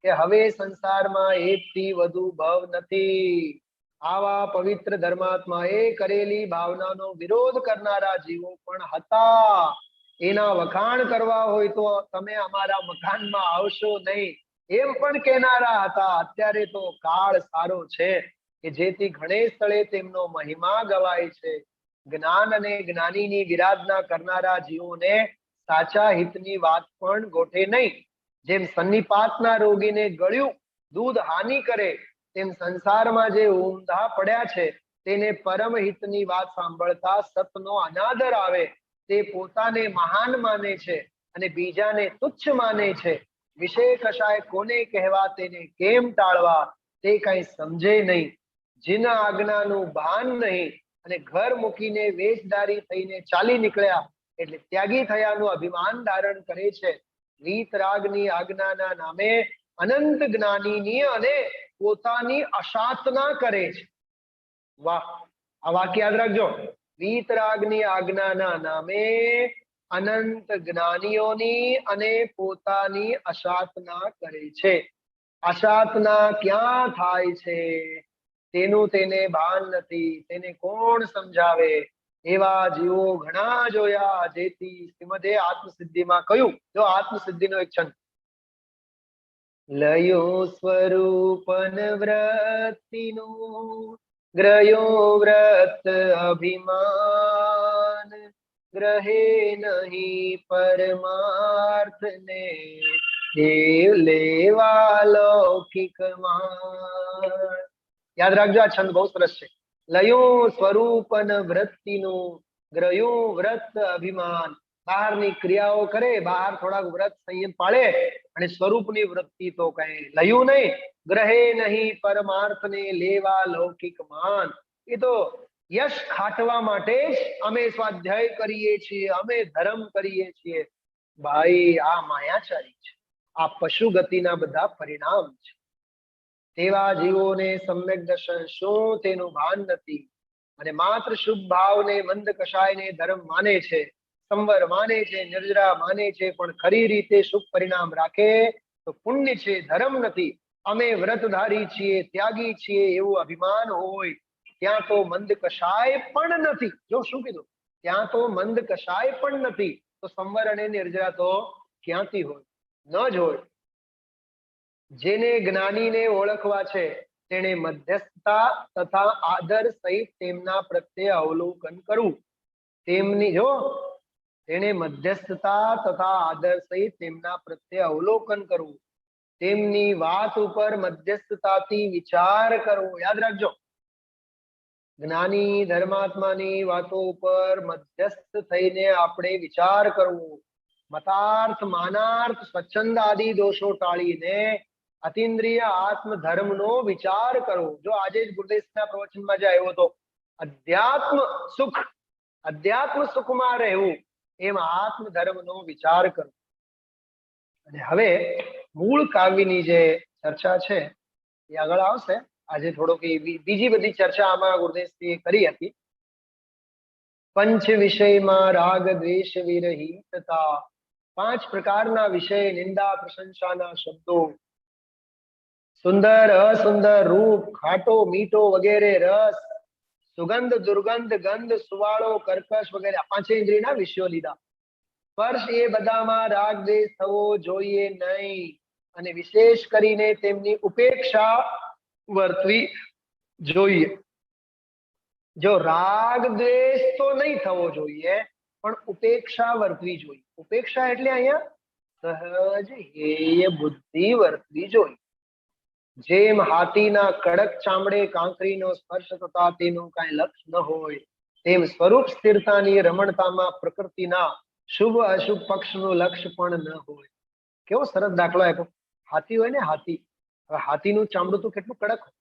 કે હવે સંસારમાં એકથી વધુ ભવ નથી. આવા પવિત્ર ધર્માત્માએ કરેલી ભાવનાનો વિરોધ કરનારા જીવો પણ હતા. એના વખાણ કરવા હોય તો તમે અમારા મકાનમાં આવશો નહીં એમ પણ કહેનારા હતા. અત્યારે તો કાળ સારો છે કે જેથી ઘણે સ્થળે તેમનો મહિમા ગવાય છે. જ્ઞાન અને જ્ઞાનીની વિરાધના કરનારા જીવોને સાચા હિતની વાત પણ ગોઠે નહીં. જેમ સન્નિપાતના રોગીને ગળ્યું દૂધ હાનિ કરે, તેમ સંસારમાં જે ઊંધા પડ્યા છે તેને પરમ હિતની વાત સાંભળતા સતનો અનાદર આવે. તે પોતાને મહાન માને છે અને બીજાને તુચ્છ માને છે. વિષય કશાય કોને કહેવા, તેને કેમ ટાળવા, તે કઈ સમજે નહીં. જેના આજ્ઞાનું ભાન નહીં અને ઘર મૂકીને વેશધારી થઈને ચાલી નીકળ્યા એટલે ત્યાગી થયાનું અભિમાન ધારણ કરે છે. વીતરાગની આજ્ઞાના નામે અનંત જ્ઞાનીની અને પોતાની અસાધના કરે છે. વાહ, આ વાક્ય યાદ રાખજો. વીતરાગની આજ્ઞાના નામે અનંત જ્ઞાનીઓની અને પોતાની અસાધના કરે છે. અસાધના ક્યાં થાય છે તેનું તેને ભાન નથી. તેને કોણ સમજાવે? એવા જીવો ઘણા જોયા. જેથી શ્રીમદે આત્મસિદ્ધિમાં કહ્યું, જો આત્મસિદ્ધિનો એક છંદ, લયો સ્વરૂપન વૃત્તિનું ગ્રયો વ્રત અભિમાન, ગ્રહે નહીં પરમાર્થ ને લેવા લૌકિક માન. યાદ રાખજો, આ છંદ બહુ સરસ છે. લયો સ્વરૂપન વૃત્તિનું ગ્રયો વ્રત અભિમાન. બહારની ક્રિયાઓ કરે, બહાર થોડાક વ્રત સંયમ પાળે અને સ્વરૂપની વૃત્તિ તો કઈ લયું નહીં. ગ્રહે નહીં પરમાર્થ ને લેવા લૌકિક માન. એ તો યશ ખાટવા માટે જ અમે સ્વાધ્યાય કરીએ છીએ, અમે ધર્મ કરીએ છીએ. ભાઈ, આ માયાચારી છે. આ પશુ ગતિના બધા પરિણામ છે. તેવા જીવોને સમ્યક દર્શન શું તેનું ભાન નથી અને માત્ર શુભ ભાવને મંદ કશાયને ધર્મ માને છે, સંવર માને છે, નિર્જરા માને છે, પણ ખરી રીતે શુભ પરિણામ રાખે તો પુણ્ય છે, ધર્મ નથી. અમે વ્રતધારી છીએ, ત્યાગી છીએ એવું અભિમાન હોય ત્યાં તો મંદ કશાય પણ નથી. જો શું કીધું, ત્યાં તો મંદ કશાય પણ નથી. તો સંવર અને નિર્જરા તો ક્યાંથી હોય? ન જ હોય. જેને જ્ઞાનીને ઓળખવા છે તેને મધ્યસ્થતા તથા આદર સહિત તેમના પ્રત્યે અવલોકન કરવું. તેને મધ્યસ્થતા તથા આદર સહિત તેમના પ્રત્યે અવલોકન કરવું. તેમની વાત ઉપર મધ્યસ્થતાથી વિચાર કરવો. યાદ રાખજો, જ્ઞાની ધર્માત્માની વાતો ઉપર મધ્યસ્થ થઈને આપણે વિચાર કરવો. મતાર્થ, માનાર્થ, સ્વચ્છંદ આદિ દોષો ટાળીને અતિન્દ્રિય આત્મ ધર્મનો વિચાર કરવો. જો આજે જ ગુરુદેવના પ્રવચનમાં જે આવ્યો હતો, અધ્યાત્મ સુખમાં રહેવું, એમ આત્મ ધર્મનો વિચાર કરવો. અને હવે મૂળ કાવ્યની જે ચર્ચા છે એ આગળ આવશે. આજે થોડોક બીજી બધી ચર્ચા આમાં ગુરુદેવશ્રીએ કરી હતી. પંચ વિષયમાં રાગ દ્વેષ વિરહિતતા, 5 પ્રકારના વિષય, નિંદા પ્રશંસાના શબ્દો, સુંદર અસુંદર, રૂપ, ખાટો મીઠો વગેરે, રસ, સુગંધ દુર્ગંધ, ગંધ સુવાળો કર્કશ વગેરે, આ 5 ઇન્દ્રિયના વિષયો લીધા. સ્પર્શ એ બધામાં રાગ દ્વેષ થવો જોઈએ નહીં, અને વિશેષ કરીને તેમની ઉપેક્ષા વર્તવી જોઈએ. જો રાગ દ્વેષ તો નહીં થવો જોઈએ, પણ ઉપેક્ષા વર્તવી જોઈએ. ઉપેક્ષા એટલે અહીંયા સહજ હેય બુદ્ધિ વર્તવી જોઈએ. જેમ હાથીના કડક ચામડે કાંકરીનો સ્પર્શ થતા તેનું કાંઈ લક્ષ ન હોય, તેમ સ્વરૂપ સ્થિરતાની રમણતામાં પ્રકૃતિના શુભ અશુભ પક્ષનું લક્ષ પણ ન હોય. કેવો સરસ દાખલો આપ્યો. હાથી હોય ને, હાથી, હવે હાથીનું ચામડું તો કેટલું કડક હોય.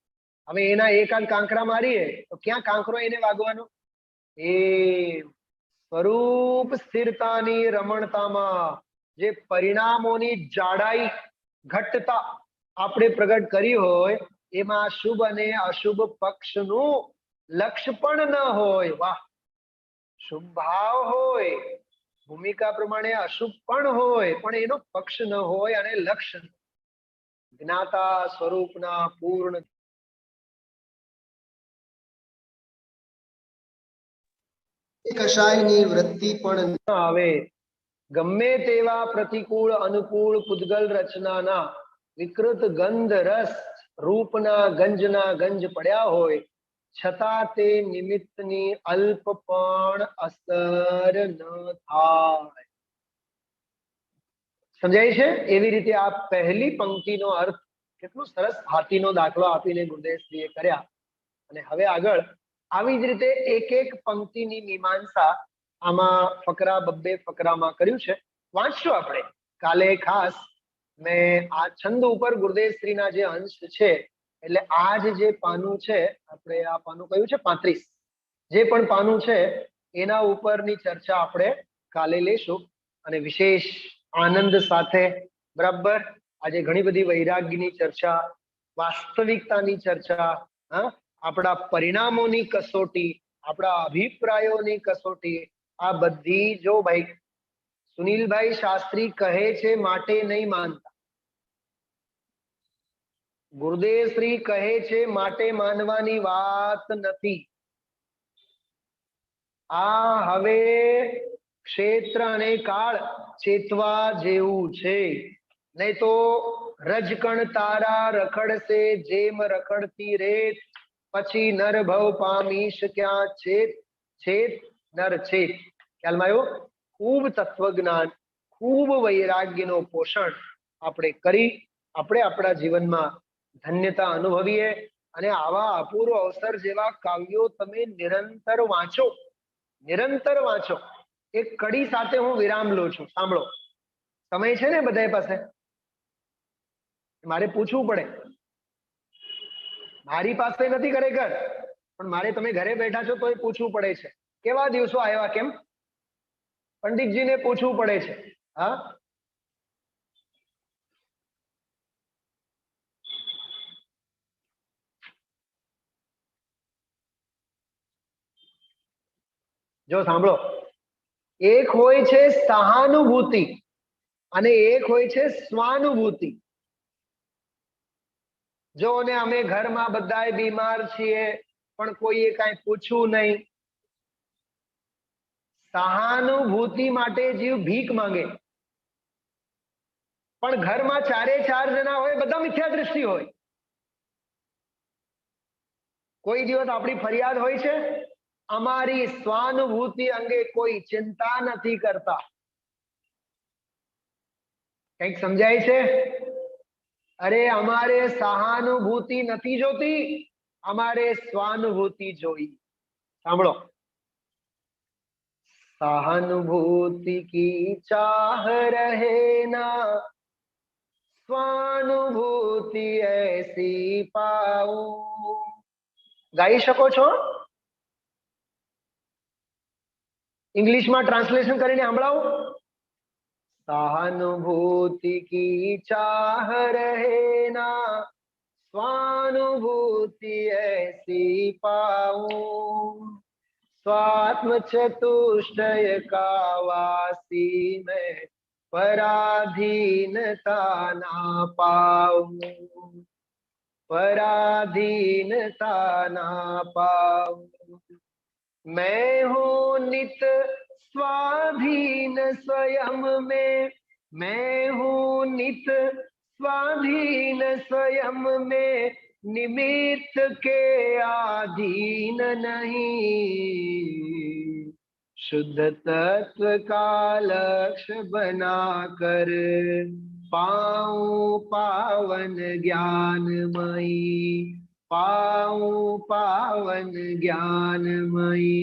હવે એના એકાદ કાંકરા મારીએ તો ક્યાં કાંકરો એને વાગવાનો? એ સ્વરૂપ સ્થિરતાની રમણતામાં જે પરિણામોની જાડાઈ ઘટતા આપણે પ્રગટ કરી હોય, એમાં શુભ અને અશુભ પક્ષનું લક્ષ્ય પણ ન હોય. વાહ! શુભ ભાવ હોય, ભૂમિકા પ્રમાણે અશુભ પણ હોય, પણ એનો પક્ષ ન હોય અને લક્ષ્ય જ્ઞાતા સ્વરૂપના પૂર્ણ કશાયની વૃત્તિ પણ ન આવે. ગમે તેવા પ્રતિકૂળ અનુકૂળ પૂતગલ રચનાના વિકૃત ગંધ રસ રૂપના ગંજના ગંજ પડ્યા હોય, છતાં તે નિમિત્તની અલ્પ પણ અસર ન થાય. સમજાય છે? એવી રીતે આ પહેલી પંક્તિનો અર્થ કેટલું સરસ હાથીનો દાખલો આપીને ગુરુદેવશ્રીએ કર્યા. અને હવે આગળ આવી જ રીતે એક એક પંક્તિની મીમાંસા આમાં ફકરા બબ્બે ફકરામાં કર્યું છે. વાંચશું આપણે કાલે. ખાસ મેં આ છંદ ઉપર ગુરુદેવશ્રીના જે અંશ છે, એટલે આજ જે પાનું છે, આપણે આ પાનું કયું છે 35, જે પણ પાનું છે એના ઉપરની ચર્ચા આપણે કાલે લેશું. અને વિશેષ આનંદ સાથે, બરાબર, આજે ઘણી બધી વૈરાગ્યની ચર્ચા, વાસ્તવિકતાની ચર્ચા, આપણા પરિણામોની કસોટી, આપણા અભિપ્રાયોની કસોટી, આ બધી જો ભાઈ સુનિલભાઈ શાસ્ત્રી કહે છે માટે નહીં માનતા, ગુરુદેવ શ્રી કહે છે માટે માનવાની વાત નથી. આ હવે ક્ષેત્ર અને કાળ ચેતવા જેવું છે. નહીં તો રજકણ તારા રખડશે જેમ રખડતી રેત, પછી નર ભવ પામીશ ક્યાં ચેત, ચેત નર ચેત. ખ્યાલમાં આવ્યો? ખૂબ તત્વજ્ઞાન, ખૂબ વૈરાગ્યનો પોષણ આપણે કરી આપણે આપણા જીવનમાં ધન્યતા અનુભવીએ. અને આવા અપૂર્વ અવસર જેવા કાવ્યો તમે નિરંતર વાંચો, નિરંતર વાંચો. એક કડી સાથે હું વિરામ લઉં છું. સાંભળો, સમય છે ને બધા પાસે? મારે પૂછવું પડે, મારી પાસે નથી ખરેખર, પણ મારે, તમે ઘરે બેઠા છો તોય પૂછવું પડે છે. કેવા દિવસો આવ્યા કેમ? પંડિતજીને પૂછવું પડે છે. હા, જો સાંભળો, એક હોય છે સહાનુભૂતિ અને એક હોય છે સ્વાનુભૂતિ. જો ને અમે ઘરમાં બધાય બીમાર છીએ, પણ કોઈએ કાંઈ પૂછવું નહીં. સહાનુભૂતિ માટે જીવ ભીખ માંગે, પણ ઘરમાં 4 જણા હોય, બધા મિથ્યા દ્રષ્ટિ હોય. કોઈ દિવસ આપણી ફરિયાદ હોય છે? અમારી સ્વાનુભૂતિ અંગે કોઈ ચિંતા નથી કરતા. કંઈક સમજાય છે? અરે અમારે સહાનુભૂતિ નથી જોતી, અમારે સ્વાનુભૂતિ જોઈ. સાંભળો, सहानुभूति की चाह रहे ना, स्वानुभूति ऐसी पाऊं. ગાઈ શકો છો? ઇંગ્લિશમાં ટ્રાન્સલેશન કરીને સંભળાવો. सहानुभूति की चाह रहे ना, स्वानुभूति ऐसी पाऊं. स्वात्म चतुष्टय का वासी मैं, पराधीनता ना पाऊं, पराधीनता ना पाऊं। मैं हूँ नित स्वाधीन स्वयं में, मैं हूँ नित स्वाधीन स्वयं में, निमित्त के अधीन नहीं। शुद्ध तत्व का लक्ष्य बनाकर पाऊं पावन ज्ञानमयी, पाऊं पावन ज्ञानमयी।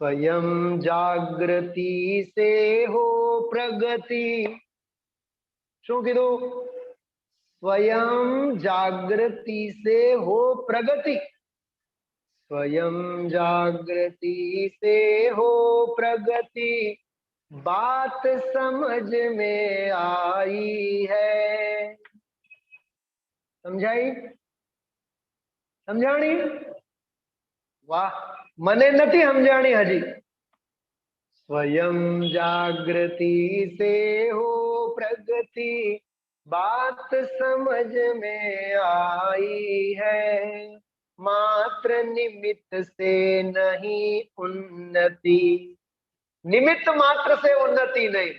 स्वयं जागृति से हो प्रगति। शू कीधु? स्वयं जागृति से हो प्रगति, स्वयं जागृति से हो प्रगति, बात समझ में आई है। समझाई? समझाणी? वाह, मने नथी समझाणी हजी। स्वयं जागृति से हो प्रगति, बात समझ में आई है। मात्र निमित्त से नहीं उन्नति, निमित्त मात्र से उन्नति नहीं,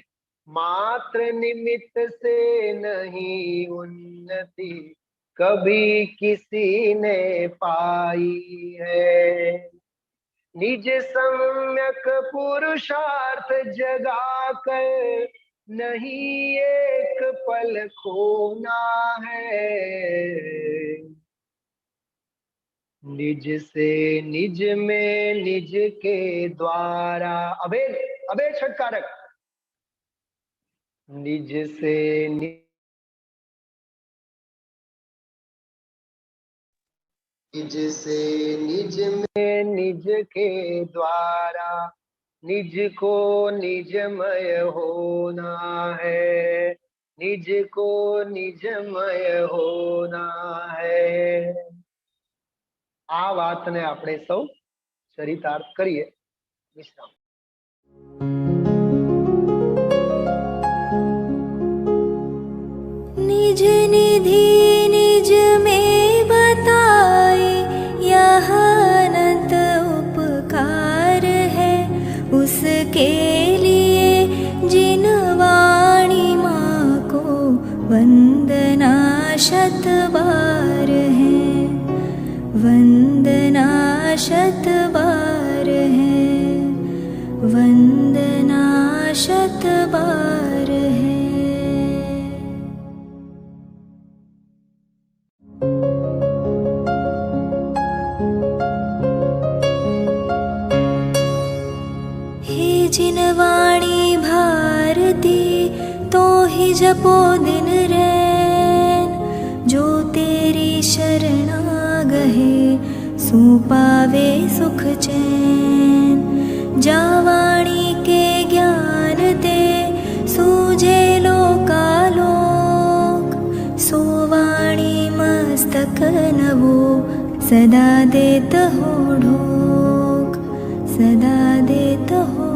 मात्र निमित्त से नहीं उन्नति, कभी किसी ने पाई है। निज सम्यक पुरुषार्थ जगा कर नहीं एक पल खोना है। निज से निज में निज के द्वारा, अभेद अभेद षटकारक, निज से निज से निज में निज के द्वारा, निज को निजमय होना है, निज को निजमय होना है। आ बात ने આપણે સૌ ચરિતાર્થ કરીએ। વિશ્રામ। निज निधि निज में बताए, यह अनंत उपकार है उसके लिए जिन वाणी माँ को वंदना शत बार है, वंदना शत बार है, वंदना शत बार है। हे जिन वाणी भारती तो ही जपो दिन रैन, जो तेरी शरणा गहे सो पावे सुख चैन। जा वाणी के ज्ञान दे सूझे लोकालोक, सो वाणी मस्तक नवो सदा देत हो ढोक, सदा देत हो